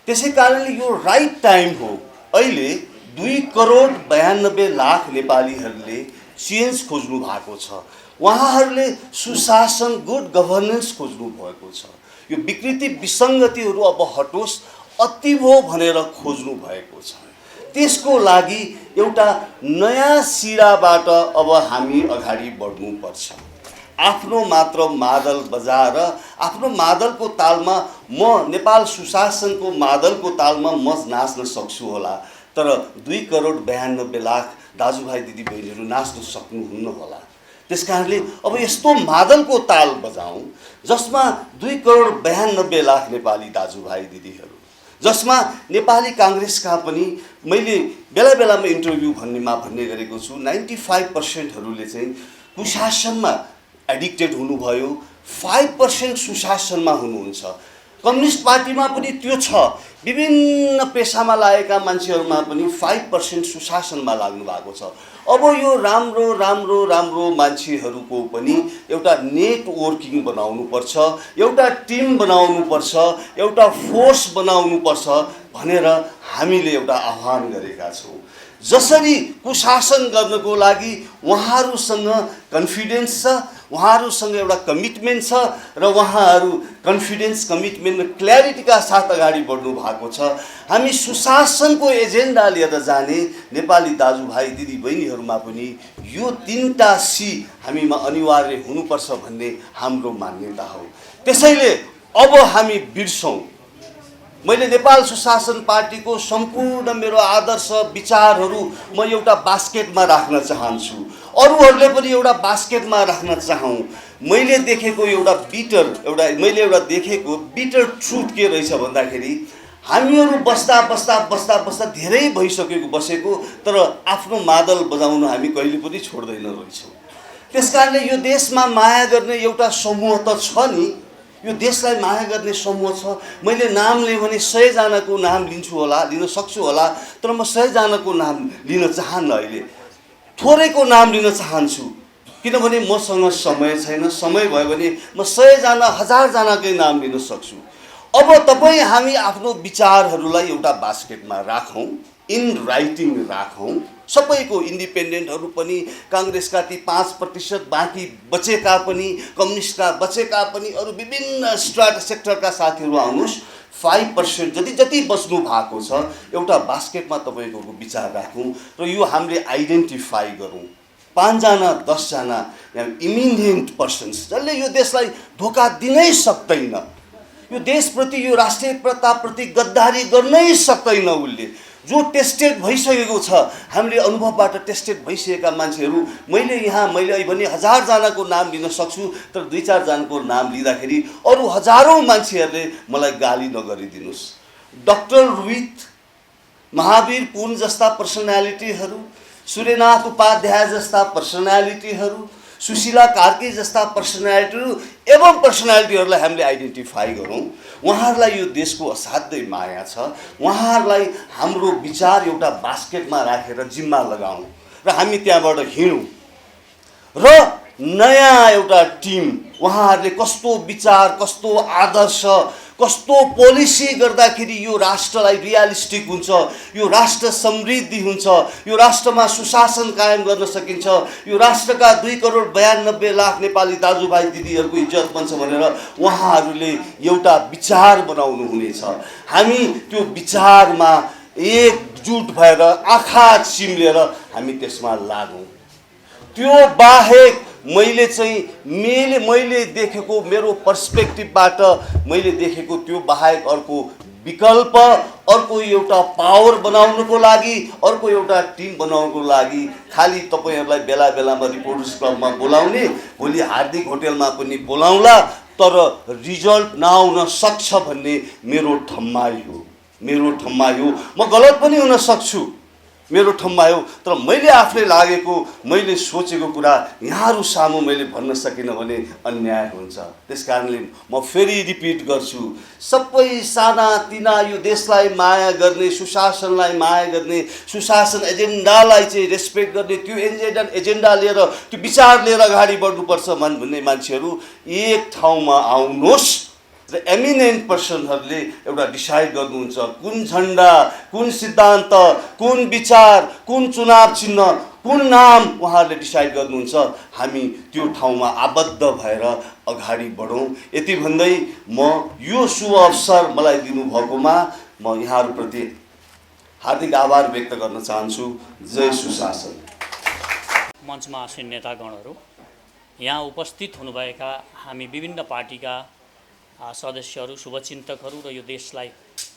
त्यसै कारणले यो राइट टाइम हो। अहिले 2,92,00,000 नेपालीहरूले चेन्ज खोज्नु भएको छ, उहाँहरूले सुशासन गुड गभर्नेन्स खोज्नु भएको छ। यो विकृति विसङ्गतिहरू अब हटोस् अति भो भनेर खोज्नु भएको छ। त्यसको लागि एउटा नयाँ सिराबाट अब हामी अगाडि बढ्नुपर्छ। आफ्नो मात्र मादल बजाएर आफ्नो मादलको तालमा म नेपाल सुशासनको मादलको तालमा म नाच्न सक्छु होला, तर 2 करोड 92 लाख दाजुभाइ दिदीबहिनीहरू नाच्न सक्नुहुन्न होला। त्यसकारणले अब यस्तो मादलको ताल बजाउँ जसमा 2 करोड 92 लाख नेपाली दाजुभाइ दिदीहरू, जसमा नेपाली काङ्ग्रेसका पनि मैले बेला बेलामा इन्टरभ्यू भन्ने गरेको छु, 95%हरूले चाहिँ कुशासनमा एडिक्टेड हुनुभयो, 5% सुशासनमा हुनुहुन्छ। कम्युनिस्ट पार्टीमा पनि त्यो छ, विभिन्न पेसामा लागेका मान्छेहरूमा पनि 5% सुशासनमा लाग्नु भएको छ। अब यो राम्रो राम्रो राम्रो मान्छेहरूको पनि एउटा नेटवर्किङ बनाउनुपर्छ, एउटा टिम बनाउनुपर्छ, एउटा फोर्स बनाउनुपर्छ भनेर हामीले एउटा आह्वान गरेका छौँ। जसरी कुशासन गर्नको लागि उहाँहरूसँग कन्फिडेन्स छ, उहाँहरूसँग एउटा कमिटमेन्ट छ र उहाँहरू कन्फिडेन्स कमिटमेन्ट र क्ल्यारिटीका साथ अगाडि बढ्नु भएको छ। हामी सुशासनको एजेन्डा लिएर जाने नेपाली दाजुभाइ दिदीबहिनीहरूमा पनि यो 3टा सी हामीमा अनिवार्य हुनुपर्छ भन्ने हाम्रो मान्यता हो। त्यसैले अब हामी बिर्सौँ। मैले नेपाल सुशासन पार्टीको सम्पूर्ण मेरो आदर्श विचारहरू म एउटा बास्केटमा राख्न चाहन्छु, अरूहरूले पनि एउटा बास्केटमा राख्न चाहौँ। मैले देखेको मैले देखेको बिटर ट्रुथ के रहेछ भन्दाखेरि हामीहरू बस्दा धेरै बसेको तर आफ्नो मादल बजाउन हामी कहिले पनि छोड्दैन रहेछौँ। त्यसकारणले यो देशमा माया गर्ने एउटा समूह त छ नि, यो देशलाई माया गर्ने समूह छ। मैले नाम लिएँ भने 100 जनाको नाम लिन सक्छु होला, तर म 100 जनाको नाम लिन चाहन्न। अहिले थोरैको नाम लिन चाहन्छु, किनभने मसँग समय छैन। समय भयो भने म 100 जना 1000 जनाकै नाम लिन सक्छु। अब तपाईँ हामी आफ्नो विचारहरूलाई एउटा बास्केटमा राखौँ, इन राइटिङ राखौँ। सबैको इन्डिपेन्डेन्टहरू पनि, काङ्ग्रेसका ती 5% बाँकी बचेका पनि, कम्युनिस्टका बचेका पनि, अरू विभिन्न सेक्टरका साथीहरू आउनुहोस्। 5% जति बस्नु भएको छ एउटा बास्केटमा तपाईँको विचार राखौँ र यो हामीले आइडेन्टिफाई गरौँ। 5 जना 10 जना इमिनेन्ट पर्सन्स जसले यो देशलाई धोका दिनै सक्दैन, यो देशप्रति यो राष्ट्रियताप्रति गद्दारी गर्नै सक्दैन। उसले जो टेस्टेड भइसकेको छ, हामीले अनुभवबाट टेस्टेड भइसकेका मान्छेहरू, मैले भने 1000 जनाको नाम लिन सक्छु, तर 2-4 जनाको नाम लिँदाखेरि अरू हजारौँ मान्छेहरूले मलाई गाली नगरिदिनुहोस्। डाक्टर रोहित, महावीर पुन जस्ता पर्सनालिटीहरू, सूर्यनाथ उपाध्याय जस्ता पर्सनालिटीहरू, सुशीला कार्की जस्ता पर्सनालिटीहरूलाई हामीले आइडेन्टिफाई गरौँ। उहाँहरूलाई यो देशको असाध्यै माया छ। उहाँहरूलाई हाम्रो विचार एउटा बास्केटमा राखेर जिम्मा लगाउँ र हामी त्यहाँबाट हिँडौँ र नयाँ एउटा टिम, उहाँहरूले कस्तो विचार, कस्तो आदर्श, कस्तो पोलिसी गर्दाखेरि यो राष्ट्रलाई रियलिस्टिक हुन्छ, यो राष्ट्र समृद्धि हुन्छ, यो राष्ट्रमा सुशासन कायम गर्न सकिन्छ, यो राष्ट्रका 2 करोड 92 लाख नेपाली दाजुभाइ दिदीहरूको इज्जत बन्छ भनेर उहाँहरूले एउटा विचार बनाउनु हुनेछ। हामी त्यो विचारमा एकजुट भएर आँखा चिम्लेर हामी त्यसमा लागौँ। त्यो बाहेक मैले देखेको मेरो पर्सपेक्टिभबाट मैले देखेको त्यो बाहेक अर्को विकल्प, अर्को एउटा पावर बनाउनको लागि, अर्को एउटा टिम बनाउनको लागि खालि तपाईँहरूलाई बेला बेलामा रिपोर्टर्स क्लबमा बोलाउने, भोलि हार्दिक होटेलमा पनि बोलाउँला, तर रिजल्ट नआउन सक्छ भन्ने मेरो ठम्माइ हो। म गलत पनि हुन सक्छु, मेरो ठम्माइ हो, तर मैले आफूले लागेको, मैले सोचेको कुरा यहाँहरू सामु मैले भन्न सकिनँ भने अन्याय हुन्छ। त्यसकारणले म फेरि रिपिट गर्छु, सबै साना तिना यो देशलाई माया गर्ने, सुशासनलाई माया गर्ने, सुशासन एजेन्डालाई चाहिँ रेस्पेक्ट गर्ने, त्यो एजेन्डा लिएर, त्यो विचार लिएर अगाडि बढ्नुपर्छ भन्ने मान्छेहरू एक ठाउँमा आउनुहोस् र एमिनेन्ट पर्सनहरूले एउटा डिसाइड गर्नुहुन्छ कुन झन्डा, कुन सिद्धान्त, कुन विचार, कुन चुनाव चिन्ह कुन नाम उहाँहरूले डिसाइड गर्नुहुन्छ, हामी त्यो ठाउँमा आबद्ध भएर अगाडि बढौँ। यति भन्दै म यो शुभ अवसर मलाई दिनुभएकोमा म यहाँहरूप्रति हार्दिक आभार व्यक्त गर्न चाहन्छु। जय सुशासन। मञ्चमा आसीन नेतागणहरू, यहाँ उपस्थित हुनुभएका हामी विभिन्न पार्टीका सदस्यहरू, शुभचिन्तकहरू र यो देशलाई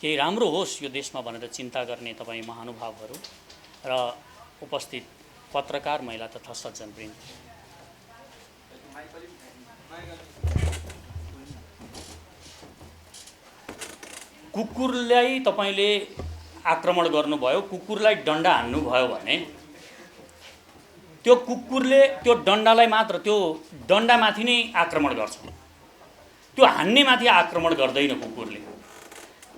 केही राम्रो होस् यो देशमा भनेर चिन्ता गर्ने तपाईँ महानुभावहरू र उपस्थित पत्रकार, महिला तथा सज्जनवृन्द, कुकुरलाई तपाईँले आक्रमण गर्नुभयो, कुकुरलाई डन्डा हान्नुभयो भने त्यो कुकुरले त्यो डन्डालाई मात्र, त्यो डन्डामाथि नै आक्रमण गर्छ, त्यो हान्नेमाथि आक्रमण गर्दैन। कुकुरले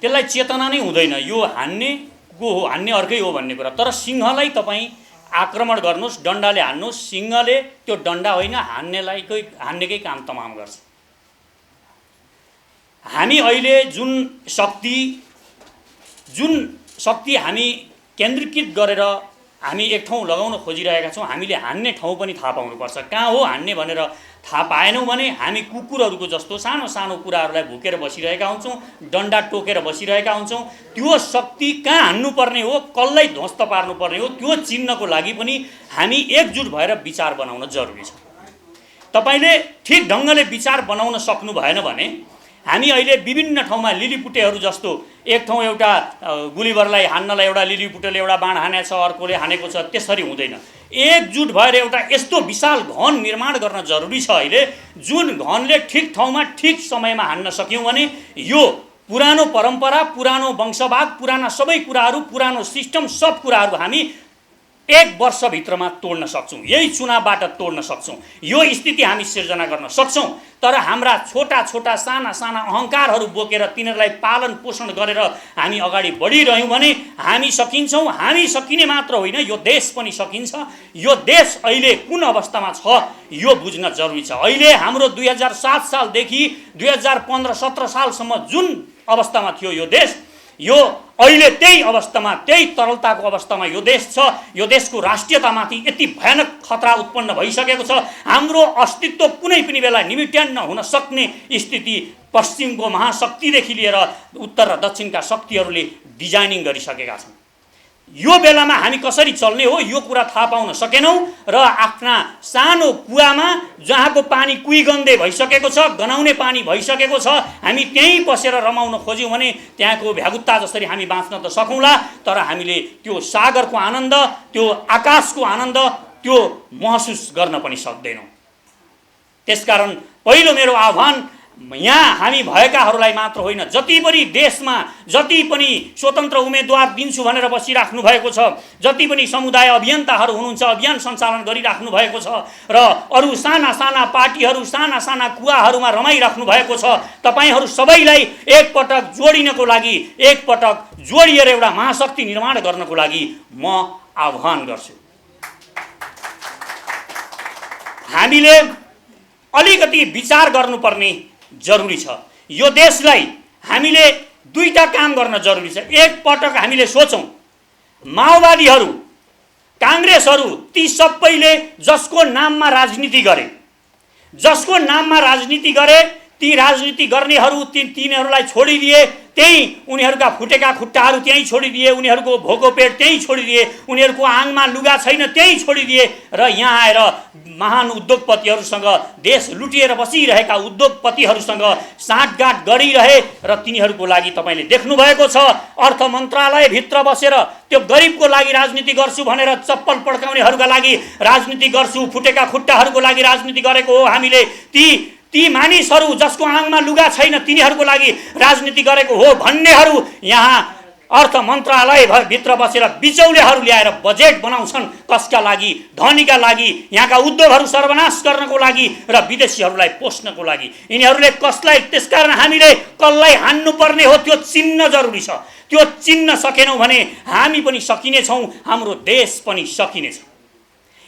त्यसलाई चेतना नै हुँदैन यो हान्ने को हो, हान्ने अर्कै हो भन्ने कुरा। तर सिंहलाई तपाईँ आक्रमण गर्नुहोस्, डन्डाले हान्नुहोस्, सिंहले त्यो डन्डा होइन हान्नेकै काम तमाम गर्छ। हामी अहिले जुन शक्ति हामी केन्द्रीकृत गरेर हामी एक ठाउँ लगाउन खोजिरहेका छौँ, हामीले हान्ने ठाउँ पनि थाहा पाउनुपर्छ। कहाँ हो हान्ने भनेर थाहा पाएनौँ भने हामी कुकुरहरूको जस्तो सानो सानो कुराहरूलाई भुकेर बसिरहेका हुन्छौँ, डन्डा टोकेर बसिरहेका हुन्छौँ। त्यो शक्ति कहाँ हान्नुपर्ने हो, कसलाई ध्वस्त पार्नुपर्ने हो, त्यो चिन्नको लागि पनि हामी एकजुट भएर विचार बनाउन जरुरी छ। तपाईँले ठिक ढङ्गले विचार बनाउन सक्नु भएन भने हामी अहिले विभिन्न ठाउँमा लिलीपुटेहरू जस्तो, एक ठाउँ एउटा गुलिभरलाई हान्नलाई एउटा लिलीपुटेले एउटा बाण हानेछ, अर्कोले हानेको छ, त्यसरी हुँदैन। एकजुट भएर एउटा यस्तो विशाल घन निर्माण गर्न जरुरी छ अहिले, जुन घनले ठिक ठाउँमा ठिक समयमा हान्न सक्यौँ भने यो पुरानो परम्परा, पुरानो वंशवाद, पुराना सबै कुराहरू, पुरानो सिस्टम, सब कुराहरू हामी एक वर्षभित्रमा तोड्न सक्छौँ। यही चुनावबाट तोड्न सक्छौँ। यो स्थिति हामी सिर्जना गर्न सक्छौँ। तर हाम्रा छोटा छोटा साना साना अहङ्कारहरू बोकेर तिनीहरूलाई पालन पोषण गरेर हामी अगाडि बढिरह्यौँ भने हामी सकिन्छौँ। हामी सकिने मात्र होइन, यो देश पनि सकिन्छ। यो देश अहिले कुन अवस्थामा छ यो बुझ्न जरुरी छ। अहिले हाम्रो 2007 सालदेखि 2015-17 सालसम्म जुन अवस्थामा थियो यो देश, यो अहिले त्यही अवस्थामा, त्यही तरलताको अवस्थामा यो देश छ। यो देशको राष्ट्रियतामाथि यति भयानक खतरा उत्पन्न भइसकेको छ। हाम्रो अस्तित्व कुनै पनि बेला निमिट्यान्न हुन सक्ने स्थिति पश्चिमको महाशक्तिदेखि लिएर उत्तर र दक्षिणका शक्तिहरूले डिजाइनिङ गरिसकेका छन्। यो बेलामा हामी कसरी चल्ने हो यो कुरा थाहा पाउन सकेनौँ र आफ्ना सानो कुवामा जहाँको पानी कुइगन्धे भइसकेको छ, गनाउने पानी भइसकेको छ, हामी त्यहीँ बसेर रमाउन खोज्यौँ भने त्यहाँको भ्यागुत्ता जसरी हामी बाँच्न त सकौँला, तर हामीले त्यो सागरको आनन्द, त्यो आकाशको आनन्द त्यो महसुस गर्न पनि सक्दैनौँ। त्यसकारण पहिलो मेरो आह्वान यहाँ हामी भएकाहरूलाई मात्र होइन, जति पनि देशमा जति पनि स्वतन्त्र उम्मेदवार दिन्छु भनेर बसिराख्नु भएको छ, जति पनि समुदाय अभियन्ताहरू हुनुहुन्छ, अभियान सञ्चालन गरिराख्नु भएको छ र अरू साना साना पार्टीहरू साना साना कुवाहरूमा रमाइराख्नु भएको छ, तपाईहरू सबैलाई एकपटक जोडिनको लागि, एकपटक जोडिएर एउटा महाशक्ति निर्माण गर्नको लागि म आह्वान गर्छु। हामीले अलिकति विचार गर्नुपर्ने जरुरी छ। यो देशलाई हामीले दुईटा काम गर्न जरुरी छ। एक पटक हामीले सोचौँ, माओवादीहरू, काङ्ग्रेसहरू ती सबैले जसको नाममा राजनीति गरे, जसको नाममा राजनीति गरे, ती राजनीति गर्नेहरू तिनीहरूलाई छोडिदिए, त्यही उनीहरूका फुटेका खुट्टाहरू त्यहीँ छोडिदिए, उनीहरूको भोको पेट त्यहीँ छोडिदिए, उनीहरूको आङमा लुगा छैन त्यहीँ छोडिदिए र यहाँ आएर महान उद्योगपतिहरूसँग, देश लुटिएर बसिरहेका उद्योगपतिहरूसँग साँठगाँठ गरिरहे र तिनीहरूको लागि तपाईँले देख्नुभएको छ अर्थ मन्त्रालयभित्र बसेर त्यो गरिबको लागि राजनीति गर्छु भनेर चप्पल पड्काउनेहरूका लागि राजनीति गर्छु, फुटेका खुट्टाहरूको लागि राजनीति गरेको हो हामीले। ती मानिसहरू जसको आङमा लुगा छैन तिनीहरूको लागि राजनीति गरेको हो भन्नेहरू यहाँ अर्थ मन्त्रालयभित्र बसेर बिचौलेहरू ल्याएर बजेट बनाउँछन्। कसका लागि? धनीका लागि, यहाँका उद्योगहरू सर्वनाश गर्नको लागि र विदेशीहरूलाई पोस्नको लागि। यिनीहरूले कसलाई, त्यसकारण हामीले कसलाई हान्नुपर्ने हो त्यो चिन्न जरुरी छ। त्यो चिन्न सकेनौँ भने हामी पनि सकिनेछौँ, हाम्रो देश पनि सकिनेछ।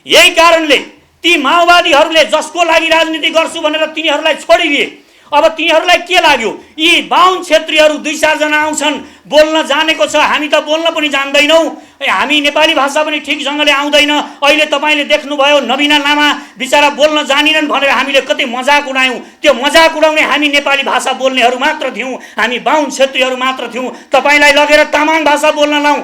यही कारणले ती माओवादीहरूले जसको लागि राजनीति गर्छु भनेर तिनीहरूलाई छोडिदिए, अब तिनीहरूलाई के लाग्यो, यी बाहुन क्षेत्रीहरू 2-4 जना आउँछन्, बोल्न जानेको छ, हामी त बोल्न पनि जान्दैनौँ, हामी नेपाली भाषा पनि ठिकसँगले आउँदैन। अहिले तपाईँले देख्नुभयो नबिना लामा बिचरा बोल्न जानिनन् भनेर हामीले कति मजाक उडायौँ। त्यो मजाक उडाउने हामी नेपाली भाषा बोल्नेहरू मात्र थियौँ, हामी बाहुन क्षेत्रीहरू मात्र थियौँ। तपाईँलाई लगेर तामाङ भाषा बोल्न लाउँ,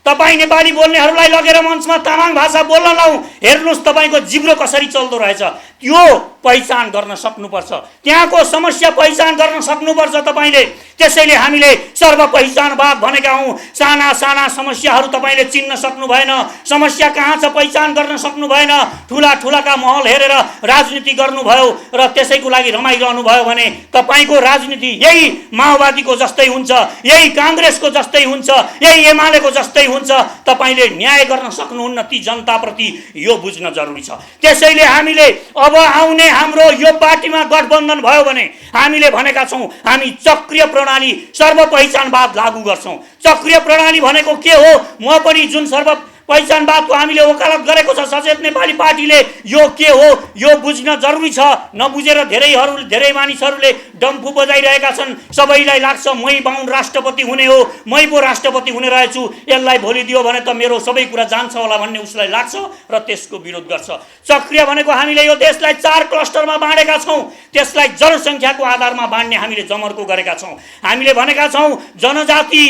तपाईँ नेपाली बोल्नेहरूलाई लगेर मञ्चमा तामाङ भाषा बोल्न लाउँ, हेर्नुहोस् तपाईँको जिब्रो कसरी चल्दो रहेछ। त्यो पहिचान गर्न सक्नुपर्छ, त्यहाँको समस्या पहिचान गर्न सक्नुपर्छ तपाईँले। त्यसैले हामीले सर्व पहिचानवाद भनेका हौँ। साना साना समस्याहरू तपाईँले चिन्न सक्नु भएन, समस्या कहाँ छ पहिचान गर्न सक्नु भएन, ठुला ठुलाका महल हेरेर राजनीति गर्नुभयो र त्यसैको लागि रमाइरहनु भयो भने तपाईँको राजनीति यही माओवादीको जस्तै हुन्छ, यही काङ्ग्रेसको जस्तै हुन्छ, यही एमालेको जस्तै हुन्छ। तपाईँले न्याय गर्न सक्नुहुन्न ती जनताप्रति, यो बुझ्न जरुरी छ। त्यसैले हामीले अब आउने हाम्रो यो पार्टीमा गठबन्धन भयो भने हामीले भनेका छौँ हामी चक्रीय प्रणाली सर्व पहिचानवाद लागू गर्छौँ। चक्रीय प्रणाली भनेको के हो? म पनि जुन सर्व पहिचानवादको हामीले वकालत गरेको छ सचेत नेपाली पार्टीले, यो के हो यो बुझ्न जरुरी छ। नबुझेर धेरै मानिसहरूले डम्फु बजाइरहेका छन्। सबैलाई लाग्छ मै बाहुन राष्ट्रपति हुने हो, मै पो राष्ट्रपति हुने रहेछु, यसलाई भोलि दियो भने त मेरो सबै कुरा जान्छ होला भन्ने उसलाई लाग्छ र त्यसको विरोध गर्छ। चक्रीय भनेको हामीले यो देशलाई 4 क्लस्टरमा बाँडेका छौँ, त्यसलाई जनसङ्ख्याको आधारमा बाँड्ने हामीले जमर्को गरेका छौँ। हामीले भनेका छौँ जनजाति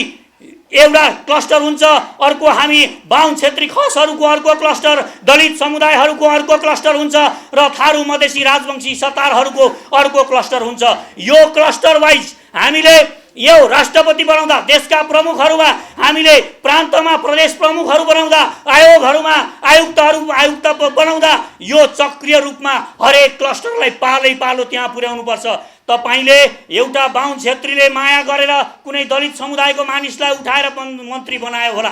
एउटा क्लस्टर हुन्छ, अर्को हामी बाहुन क्षेत्री खसहरूको अर्को क्लस्टर, दलित समुदायहरूको अर्को क्लस्टर हुन्छ र थारू मधेसी राजवंशी सतारहरूको अर्को क्लस्टर हुन्छ। यो क्लस्टर वाइज हामीले यो राष्ट्रपति बनाउँदा देशका प्रमुखहरूमा हामीले प्रान्तमा प्रदेश प्रमुखहरू बनाउँदा आयोगहरूमा आयुक्त बनाउँदा यो चक्रीय रूपमा हरेक क्लस्टरलाई पालै पालो त्यहाँ पुर्याउनुपर्छ। तपाईले एउटा बाहुन क्षेत्रीले माया गरेर कुनै दलित समुदायको मानिसलाई उठाएर मन्त्री बनायो होला,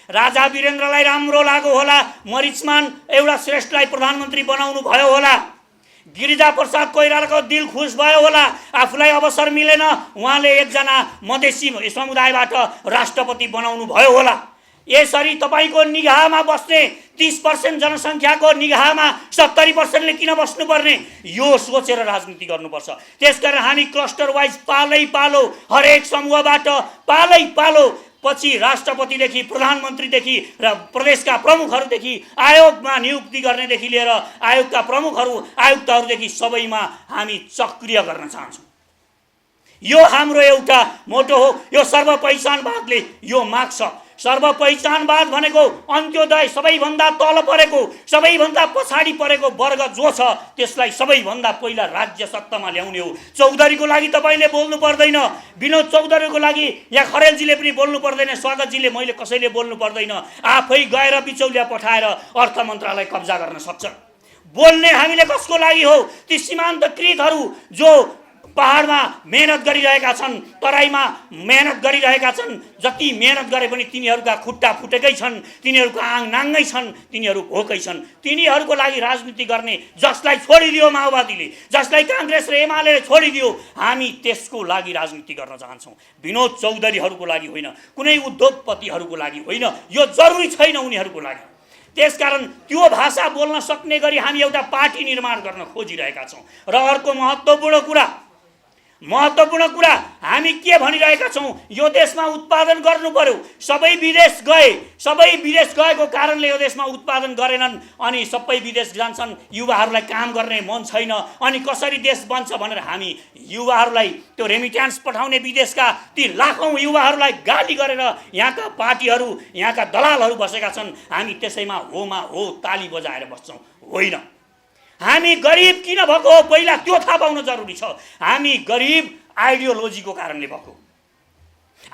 राजा वीरेन्द्रलाई राम्रो लाग्यो होला, मरिचमान एउटा श्रेष्ठलाई प्रधानमन्त्री बनाउनु भयो होला, गिरिजा प्रसाद कोइरालाको दिल खुस भयो होला, आफूलाई अवसर मिलेन उहाँले एकजना मधेसी समुदायबाट राष्ट्रपति बनाउनु भयो होला। यसरी तपाईको निगाहमा बस्ने 30% जनसङ्ख्याको निगाहमा 70%ले किन बस्नुपर्ने, यो सोचेर राजनीति गर्नुपर्छ। त्यसकारण हामी क्लस्टर वाइज पालै पालो हरेक समूहबाट पालै पालो पछि राष्ट्रपतिदेखि प्रधानमन्त्रीदेखि र प्रदेशका प्रमुखहरूदेखि आयोगमा नियुक्ति गर्नेदेखि लिएर आयोगका प्रमुखहरू आयुक्तहरूदेखि सबैमा हामी चक्रीय गर्न चाहन्छौँ। यो हाम्रो एउटा मोटो हो। यो सर्व पहिचानवादले यो माग्छ। सर्व पहिचानवाद भनेको अन्त्योदय सबैभन्दा तल परेको सबैभन्दा पछाडि परेको वर्ग जो छ त्यसलाई सबैभन्दा पहिला राज्य सत्तामा ल्याउने हो। चौधरीको लागि तपाईले बोल्नु पर्दैन, विनोद चौधरीको लागि या खरेलजीले पनि बोल्नु पर्दैन, स्वागतजीले मैले कसैले बोल्नु पर्दैन। आफै गएर बिचौलिया पठाएर अर्थ मन्त्रालय कब्जा गर्न सक्छ। बोल्ने हामीले कसको लागि हो? ती सीमान्तकृतहरू जो पहाडमा मेहनत गरिरहेका छन्, तराईमा मेहनत गरिरहेका छन्, जति मेहनत गरे पनि तिनीहरूका खुट्टा फुटेकै छन्, तिनीहरूको आङ नाङ्गै छन्, तिनीहरू भोकै छन्। तिनीहरूको लागि राजनीति गर्ने जसलाई छोडिदियो माओवादीले, जसलाई काङ्ग्रेस र एमाले छोडिदियो, हामी त्यसको लागि राजनीति गर्न चाहन्छौँ। विनोद चौधरीहरूको लागि होइन, कुनै उद्योगपतिहरूको लागि होइन, यो जरुरी छैन उनीहरूको लागि। त्यसकारण त्यो भाषा बोल्न सक्ने गरी हामी एउटा पार्टी निर्माण गर्न खोजिरहेका छौँ। र अर्को महत्त्वपूर्ण कुरा हामी के भनिरहेका छौँ, यो देशमा उत्पादन गर्नु पर्यो। सबै विदेश गएको कारणले यो देशमा उत्पादन गरेनन् अनि सबै विदेश जान्छन्, युवाहरूलाई काम गर्ने मन छैन, अनि कसरी देश बन्छ भनेर हामी युवाहरूलाई त्यो रेमिट्यान्स पठाउने विदेशका ती लाखौँ युवाहरूलाई गाली गरेर यहाँका पार्टीहरू यहाँका दलालहरू बसेका छन्। हामी त्यसैमा होमा हो ताली बजाएर बस्छौँ, होइन। हामी गरिब किन भएको हो पहिला त्यो थाहा पाउन जरुरी छ। हामी गरिब आइडियोलोजीको कारणले भएको।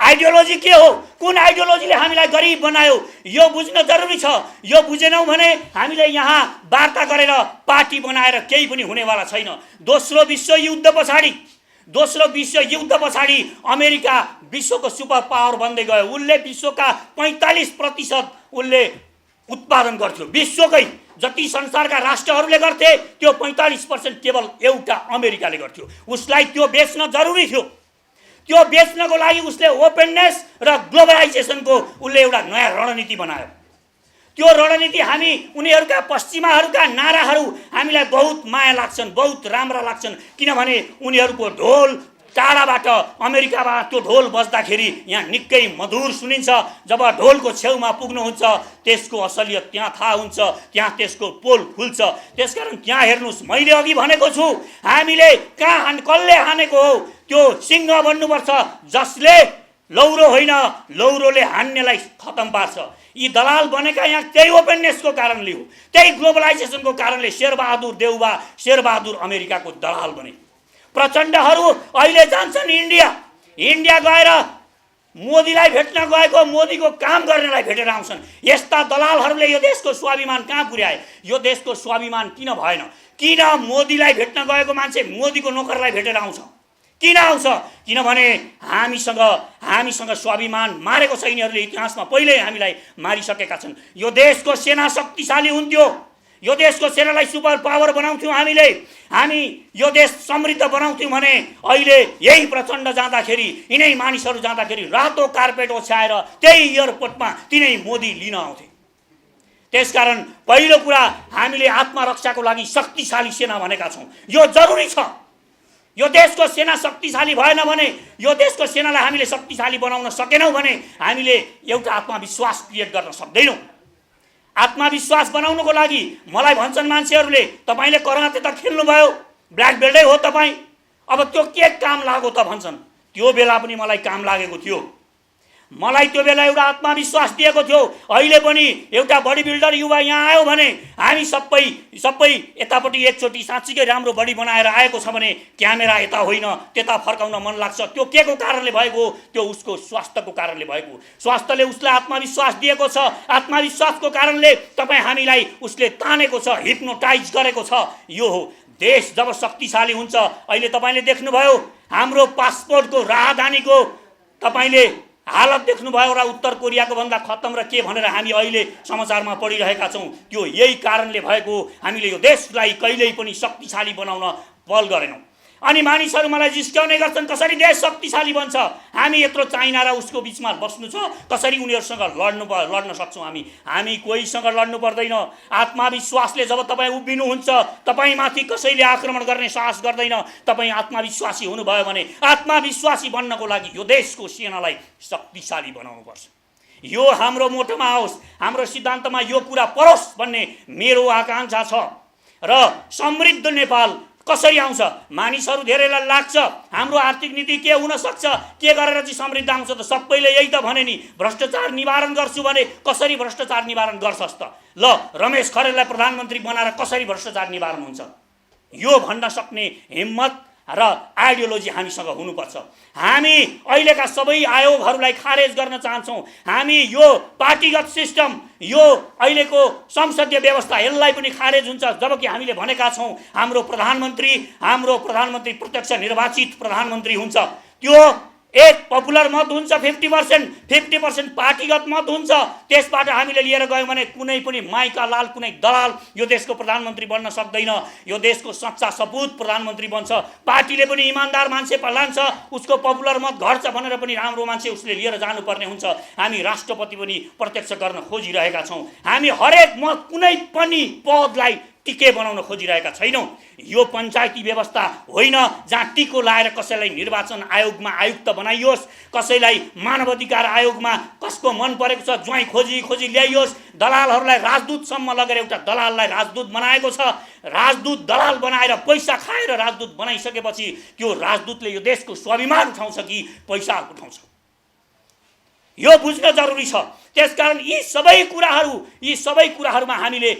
आइडियोलोजी के हो? कुन आइडियोलोजीले हामीलाई गरिब बनायो यो बुझ्न जरुरी छ। यो बुझेनौँ भने हामीले यहाँ वार्ता गरेर पार्टी बनाएर केही पनि हुनेवाला छैन। दोस्रो विश्वयुद्ध पछाडि अमेरिका विश्वको सुपर पावर बन्दै गयो। उसले विश्वका 45% उसले उत्पादन गर्थ्यो। विश्वकै जति संसारका राष्ट्रहरूले गर्थे त्यो 45% केवल एउटा अमेरिकाले गर्थ्यो। उसलाई त्यो बेच्न जरुरी थियो। त्यो बेच्नको लागि उसले ओपननेस र ग्लोबलाइजेसनको उसले एउटा नयाँ रणनीति बनायो। त्यो रणनीति हामी उनीहरूका पश्चिमाहरूका नाराहरू हामीलाई बहुत माया लाग्छन्, बहुत राम्रा लाग्छन्, किनभने उनीहरूको ढोल टाढाबाट अमेरिकाबाट त्यो ढोल बज्दाखेरि यहाँ निकै मधुर सुनिन्छ। जब ढोलको छेउमा पुग्नुहुन्छ त्यसको असलियत त्यहाँ थाहा हुन्छ, त्यहाँ त्यसको पोल खुल्छ। त्यसकारण त्यहाँ हेर्नुहोस्, मैले अघि भनेको छु, हामीले कसले हानेको हो त्यो सिंह बन्नुपर्छ, जसले लौरो होइन लौरोले हान्नेलाई खतम पार्छ। यी दलाल बनेका यहाँ त्यही ओपननेसको कारणले हो, त्यही ग्लोबलाइजेसनको कारणले शेरबहादुर देउबा, शेरबहादुर अमेरिकाको दलाल बने। प्रचण्डहरू अहिले जान्छन् इन्डिया गएर मोदीलाई भेट्न गएको, मोदीको काम गर्नेलाई भेटेर आउँछन्। यस्ता दलालहरूले यो देशको स्वाभिमान कहाँ पुर्याए? यो देशको स्वाभिमान किन भएन? किन मोदीलाई भेट्न गएको मान्छे मोदीको नोकरलाई भेटेर आउँछ? किन आउँछ? किनभने हामीसँग स्वाभिमान मारेको छ यिनीहरूले। इतिहासमा पहिल्यै हामीलाई मारिसकेका छन्। यो देशको सेना शक्तिशाली हुन्थ्यो, यो देशको सेनालाई सुपर पावर बनाउँथ्यौँ हामी यो देश समृद्ध बनाउँथ्यौँ भने अहिले यही प्रचण्ड जाँदाखेरि, यिनै मानिसहरू जाँदाखेरि रातो कार्पेट ओछ्याएर त्यही एयरपोर्टमा तिनै मोदी लिन आउँथे। त्यसकारण पहिलो कुरा, हामीले आत्मरक्षाको लागि शक्तिशाली सेना भनेका छौँ, यो जरुरी छ। यो देशको सेना शक्तिशाली भएन भने, यो देशको सेनालाई हामीले शक्तिशाली बनाउन सकेनौँ भने हामीले एउटा आत्मविश्वास क्रिएट गर्न सक्दैनौँ। आत्मविश्वास बनाउनको लागि मलाई भन्छन् मान्छेहरूले, तपाईँले कराते त खेल्नुभयो, ब्ल्याक बेल्टै हो तपाईँ, अब त्यो के काम लाग्यो त भन्छन्। त्यो बेला पनि मलाई काम लागेको थियो, मलाई त्यो बेला एउटा आत्मविश्वास दिएको थियो। अहिले पनि एउटा बडी बिल्डर युवा यहाँ आयो भने हामी सबै यतापट्टि एकचोटि साँच्चीकै राम्रो बडी बनाएर आएको छ भने क्यामेरा यता होइन त्यता फर्काउन मन लाग्छ। त्यो के को कारणले भएको हो? त्यो उसको स्वास्थ्यको कारणले भएको। स्वास्थ्यले उसलाई आत्मविश्वास दिएको छ। आत्मविश्वासको कारणले तपाईँ हामीलाई उसले तानेको छ, हिप्नोटाइज गरेको छ। यो हो देश जब शक्तिशाली हुन्छ। अहिले तपाईँले देख्नुभयो हाम्रो पासपोर्टको राहदानीको तपाईँले हालत देख्नुभयो र उत्तर कोरियाको भन्दा खत्तम र के भनेर हामी अहिले समाचारमा पढिरहेका छौँ। त्यो यही कारणले भएको। हामीले यो देशलाई कहिल्यै पनि शक्तिशाली बनाउन पहल गरेनौँ। अनि मानिसहरू मलाई जिस्क्याउने गर्छन्, कसरी देश शक्तिशाली बन्छ? हामी यत्रो चाइना र उसको बिचमा बस्नु छ, कसरी उनीहरूसँग लड्न सक्छौँ? हामी कोहीसँग लड्नु पर्दैन। आत्मविश्वासले जब तपाईँ उभिनुहुन्छ, तपाईँमाथि कसैले आक्रमण गर्ने साहस गर्दैन। तपाईँ आत्मविश्वासी हुनुभयो भने, आत्मविश्वासी बन्नको लागि यो देशको सेनालाई शक्तिशाली बनाउनुपर्छ। यो हाम्रो मोटोमा आओस्, हाम्रो सिद्धान्तमा यो कुरा परोस् भन्ने मेरो आकाङ्क्षा छ। र समृद्ध नेपाल कसरी आउँछ? मानिसहरू धेरैलाई लाग्छ हाम्रो आर्थिक नीति के हुन सक्छ, के गरेर चाहिँ समृद्ध आउँछ त? सबैले यही त भने नि, भ्रष्टाचार निवारण गर्छु भने कसरी भ्रष्टाचार निवारण गर्छस् त? ल, रमेश खरेललाई प्रधानमन्त्री बनाएर कसरी भ्रष्टाचार निवारण हुन्छ? यो भन्न सक्ने हिम्मत र आइडियोलोजी हामीसँग हुनुपर्छ। हामी अहिलेका सबै आयोगहरूलाई खारेज गर्न चाहन्छौँ। हामी यो पार्टीगत सिस्टम, यो अहिलेको संसदीय व्यवस्था, यसलाई पनि खारेज हुन्छ। जबकि हामीले भनेका छौँ हाम्रो प्रधानमन्त्री प्रत्यक्ष निर्वाचित प्रधानमन्त्री हुन्छ। त्यो एक पपुलर मत हुन्छ 50% पार्टीगत मत हुन्छ। त्यसबाट हामीले लिएर गयौँ भने कुनै पनि माइका लाल, कुनै दलाल यो देशको प्रधानमन्त्री बन्न सक्दैन। यो देशको सच्चा सपुत प्रधानमन्त्री बन्छ। पार्टीले पनि इमान्दार मान्छे लान्छ, उसको पपुलर मत घट्छ भनेर पनि राम्रो मान्छे उसले लिएर जानुपर्ने हुन्छ। हामी राष्ट्रपति पनि प्रत्यक्ष गर्न खोजिरहेका छौँ। हामी हरेक मत कुनै पनि पदलाई टिके बनाउन खोजिरहेका छैनौँ। यो पञ्चायती व्यवस्था होइन जहाँ टिको लाएर कसैलाई निर्वाचन आयोगमा आयुक्त बनाइयोस्, कसैलाई मानवाधिकार आयोगमा कसको मन परेको छ ज्वाइँ खोजी ल्याइयोस्। दलालहरूलाई राजदूतसम्म लगेर एउटा दलाललाई राजदूत बनाएको छ। राजदूत दलाल बनाएर पैसा खाएर राजदूत बनाइसकेपछि त्यो राजदूतले यो देशको स्वाभिमान उठाउँछ कि पैसा उठाउँछ? यो बुझ्न जरुरी छ। त्यसकारण यी सबै कुराहरूमा हामीले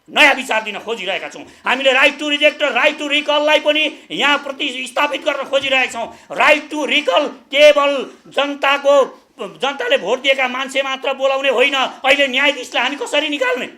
नयाँ विचार दिन खोजिरहेका छौँ। हामीले राइट टु रिजेक्ट र राइट टु रिकललाई पनि यहाँ प्रतिस्थापित गर्न खोजिरहेका छौँ। राइट टु रिकल केवल जनताले भोट दिएका मान्छे मात्र बोलाउने होइन। अहिले न्यायाधीशलाई हामी कसरी निकाल्ने?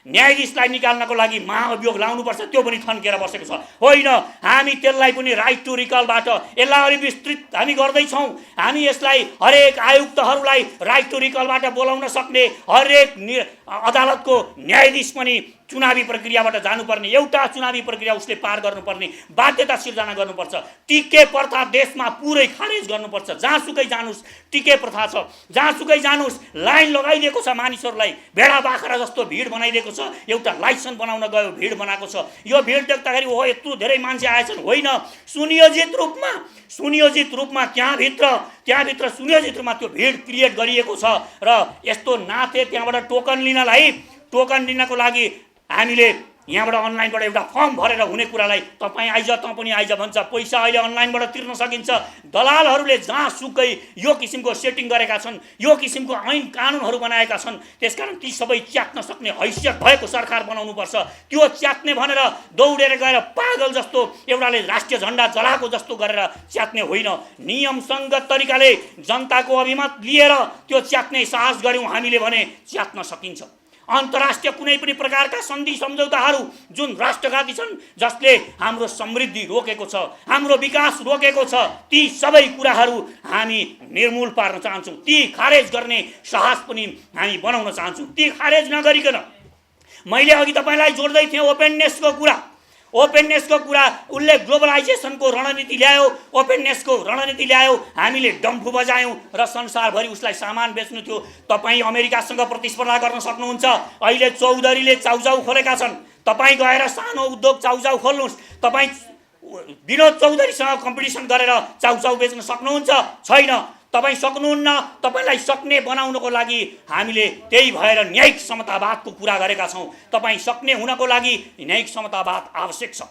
न्यायाधीशलाई निकाल्नको लागि महाअभियोग लाउनुपर्छ, त्यो पनि थन्केर बसेको छ। होइन, हामी त्यसलाई पनि राइट टु रिकलबाट यसलाई अलि विस्तृत हामी गर्दैछौँ। हामी यसलाई हरेक आयुक्तहरूलाई राइट टु रिकलबाट बोलाउन सक्ने, हरेक अदालतको न्यायाधीश पनि चुनावी प्रक्रियाबाट जानुपर्ने, एउटा चुनावी प्रक्रिया उसले पार गर्नुपर्ने बाध्यता सिर्जना गर्नुपर्छ। टिके प्रथा देशमा पुरै खारेज गर्नुपर्छ। जहाँसुकै जानुस् टिके प्रथा छ, जहाँसुकै जानुस् लाइन लगाइदिएको छ, मानिसहरूलाई भेडा बाख्रा जस्तो भिड बनाइदिएको छ। एउटा लाइसेन्स बनाउन गयो भिड बनाएको छ। यो भिड देख्दाखेरि हो यत्रो धेरै मान्छे आएछन्, होइन, सुनियोजित रूपमा त्यहाँभित्र सुनियोजित रूपमा त्यो भिड क्रिएट गरिएको छ। र यस्तो नाथे त्यहाँबाट टोकन लिनको लागि हामीले यहाँबाट अनलाइनबाट एउटा फर्म भरेर हुने कुरालाई तपाईँ आइज त पनि आइज भन्छ। पैसा अहिले अनलाइनबाट तिर्न सकिन्छ। दलालहरूले जहाँसुकै यो किसिमको सेटिङ गरेका छन्, यो किसिमको ऐन कानुनहरू बनाएका छन्। त्यसकारण ती सबै च्यात्न सक्ने हैसियत भएको सरकार बनाउनुपर्छ। त्यो च्यात्ने भनेर दौडेर गएर पागल जस्तो एउटाले राष्ट्रिय झन्डा जलाएको जस्तो गरेर च्यात्ने होइन। नियमसङ्गत तरिकाले जनताको अभिमत लिएर त्यो च्यात्ने साहस गऱ्यौँ हामीले भने च्यात्न सकिन्छ। अन्तर्राष्ट्रिय कुनै पनि प्रकारका सन्धि सम्झौताहरू जुन राष्ट्रघाती छन्, जसले हाम्रो समृद्धि रोकेको छ, हाम्रो विकास रोकेको छ, ती सबै कुराहरू हामी निर्मूल पार्न चाहन्छौँ। ती खारेज गर्ने साहस पनि हामी बनाउन चाहन्छौँ। ती खारेज नगरिकन मैले अघि तपाईँलाई जोड्दै थिएँ ओपेननेसको कुरा उसले ग्लोबलाइजेसनको रणनीति ल्यायो, ओपेननेसको रणनीति ल्यायो, हामीले डम्फु बजायौँ र संसारभरि उसलाई सामान बेच्नु थियो। तपाईँ अमेरिकासँग प्रतिस्पर्धा गर्न सक्नुहुन्छ। अहिले चौधरीले चाउचाउ खोलेका छन्, तपाईँ गएर सानो उद्योग चाउचाउ खोल्नुहोस्। तपाईँ विनोद चौधरीसँग कम्पिटिसन गरेर चाउचाउ बेच्न सक्नुहुन्छ? छैन, तपाईँ सक्नुहुन्न। तपाईँलाई सक्ने बनाउनको लागि हामीले त्यही भएर न्यायिक समतावादको कुरा गरेका छौँ। तपाईँ सक्ने हुनको लागि न्यायिक समतावाद आवश्यक छ।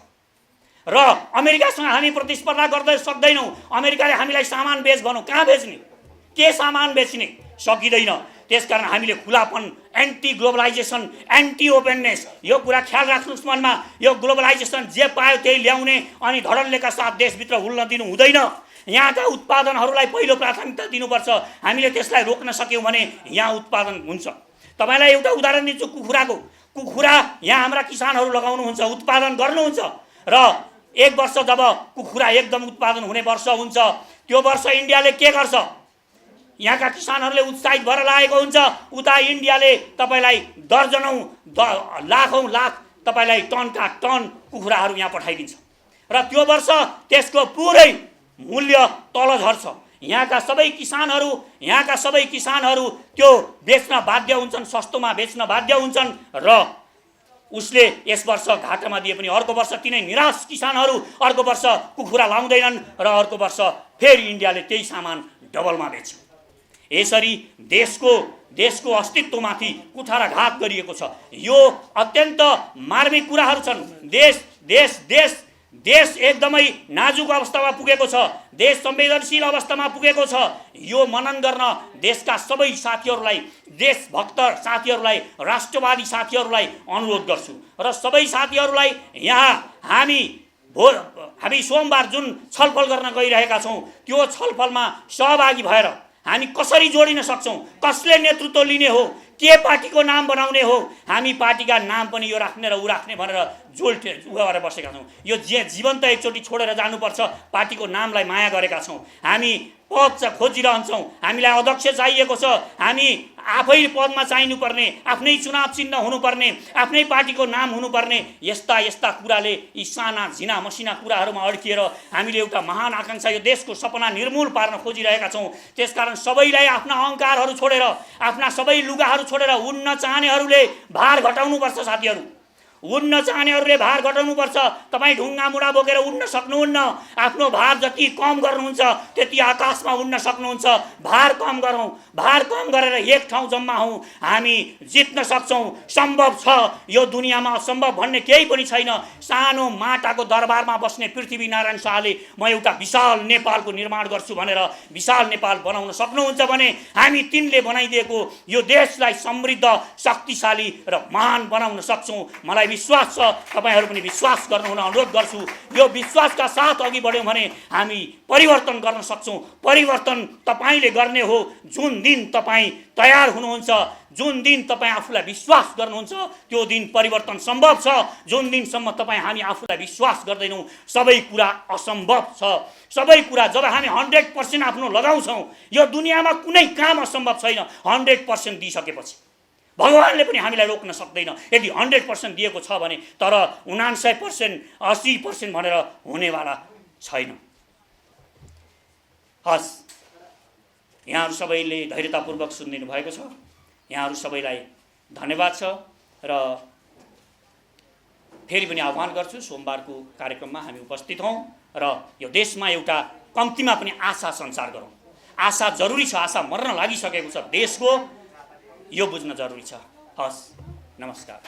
र अमेरिकासँग हामी प्रतिस्पर्धा गर्दै सक्दैनौँ। अमेरिकाले हामीलाई सामान बेच भनौँ, कहाँ बेच्ने, के सामान बेच्ने, सकिँदैन। त्यसकारण हामीले खुलापन, एन्टी ग्लोबलाइजेसन, एन्टी ओपेननेस, यो कुरा ख्याल राख्नुहोस् मनमा। यो ग्लोबलाइजेसन जे पायो त्यही ल्याउने अनि धडल्लेका साथ देशभित्र हुल्न दिनु हुँदैन। यहाँका उत्पादनहरूलाई पहिलो प्राथमिकता दिनुपर्छ। हामीले त्यसलाई रोक्न सक्यौँ भने यहाँ उत्पादन हुन्छ। तपाईँलाई एउटा उदाहरण दिन्छु कुखुराको। कुखुरा यहाँ हाम्रा किसानहरू लगाउनुहुन्छ, उत्पादन गर्नुहुन्छ र एक वर्ष जब कुखुरा एकदम उत्पादन हुने वर्ष हुन्छ, त्यो वर्ष इन्डियाले के गर्छ? यहाँका किसानहरूले उत्साहित भएर लागेको हुन्छ। उता इन्डियाले तपाईँलाई दर्जनौँ लाखौँ लाख तपाईँलाई टनका टन कुखुराहरू यहाँ पठाइदिन्छ र त्यो वर्ष त्यसको पुरै मूल्य तल झर्छ। यहाँका सबै किसानहरू त्यो बेच्न बाध्य हुन्छन्, सस्तोमा बेच्न बाध्य हुन्छन् र उसले यस वर्ष घाटामा दिए पनि अर्को वर्ष तिनै निराश किसानहरू अर्को वर्ष कुखुरा लाउँदैनन् र अर्को वर्ष फेरि इन्डियाले त्यही सामान डबलमा बेच्छ। यसरी देशको अस्तित्वमाथि कुठाराघात गरिएको छ। यो अत्यन्त मार्मिक कुराहरू छन्। देश एकदमै नाजुक अवस्थामा पुगेको छ। देश संवेदनशील अवस्थामा पुगेको छ। यो मनन गर्न देशका सबै साथीहरूलाई, देशभक्त साथीहरूलाई, राष्ट्रवादी साथीहरूलाई अनुरोध गर्छु र सबै साथीहरूलाई यहाँ हामी सोमबार जुन छलफल गर्न गइरहेका छौँ, त्यो छलफलमा सहभागी भएर हामी कसरी जोडिन सक्छौँ, कसले नेतृत्व लिने हो, के पार्टीको नाम बनाउने हो। हामी पार्टीका नाम पनि यो राख्ने र ऊ राख्ने भनेर गरेर बसेका छौँ। यो जीवन त एकचोटि छोडेर जानुपर्छ। पार्टीको नामलाई माया गरेका छौँ। हामी पद खोजिरहन्छौँ। हामीलाई अध्यक्ष चाहिएको छ। हामी आफै पदमा चाहिनुपर्ने, आफ्नै चुनाव चिन्ह हुनुपर्ने, आफ्नै पार्टीको नाम हुनुपर्ने, यस्ता कुराले यी साना झिना मसिना कुराहरूमा अड्किएर हामीले एउटा महान आकाङ्क्षा, यो देशको सपना निर्मूल पार्न खोजिरहेका छौँ। त्यसकारण सबैलाई आफ्ना अहङ्कारहरू छोडेर, आफ्ना सबै लुगाहरू छोडेर उड्न चाहनेहरूले भार घटाउनुपर्छ। साथीहरू, उड्न चाहनेहरूले भार घटाउनुपर्छ। तपाईँ ढुङ्गा मुढा बोकेर उड्न सक्नुहुन्न। आफ्नो भार जति कम गर्नुहुन्छ त्यति आकाशमा उड्न सक्नुहुन्छ। भार कम गरौँ, भार कम गरेर एक ठाउँ जम्मा हौँ। हामी जित्न सक्छौँ। सम्भव छ। यो दुनियाँमा असम्भव भन्ने केही पनि छैन। सानो माटाको दरबारमा बस्ने पृथ्वीनारायण शाहले म एउटा विशाल नेपालको निर्माण गर्छु भनेर विशाल नेपाल बनाउन सक्नुहुन्छ भने हामी तिनले बनाइदिएको यो देशलाई समृद्ध, शक्तिशाली र महान बनाउन सक्छौँ। मलाई विश्वास छ। तपाईहरू पनि विश्वास गर्नुहुन अनुरोध गर्छु। यो विश्वासका साथ अघि बढ्यौँ भने हामी परिवर्तन गर्न सक्छौँ। परिवर्तन तपाईँले गर्ने हो। जुन दिन तपाईँ तयार हुनुहुन्छ, जुन दिन तपाईँ आफूलाई विश्वास गर्नुहुन्छ, त्यो दिन परिवर्तन सम्भव छ। जुन दिनसम्म तपाईँ हामी आफूलाई विश्वास गर्दैनौँ, सबै कुरा असम्भव छ। सबै कुरा जब हामी 100% आफ्नो लगाउँछौँ, यो दुनियाँमा कुनै काम असम्भव छैन। 100% दिइसकेपछि भगवानले पनि हामीलाई रोक्न सक्दैन यदि 100% दिएको छ भने। तर 99% 80% भनेर हुनेवाला छैन। हस्, यहाँहरू सबैले धैर्यतापूर्वक सुनिदिनु भएको छ। यहाँहरू सबैलाई धन्यवाद छ र फेरि पनि आह्वान गर्छु, सोमबारको कार्यक्रममा हामी उपस्थित हौँ र यो देशमा एउटा कम्तीमा पनि आशा सञ्चार गरौँ। आशा जरुरी छ, आशा मर्न लागिसकेको छ देशको, यो बुझ्न जरुरी छ। हस्, नमस्कार।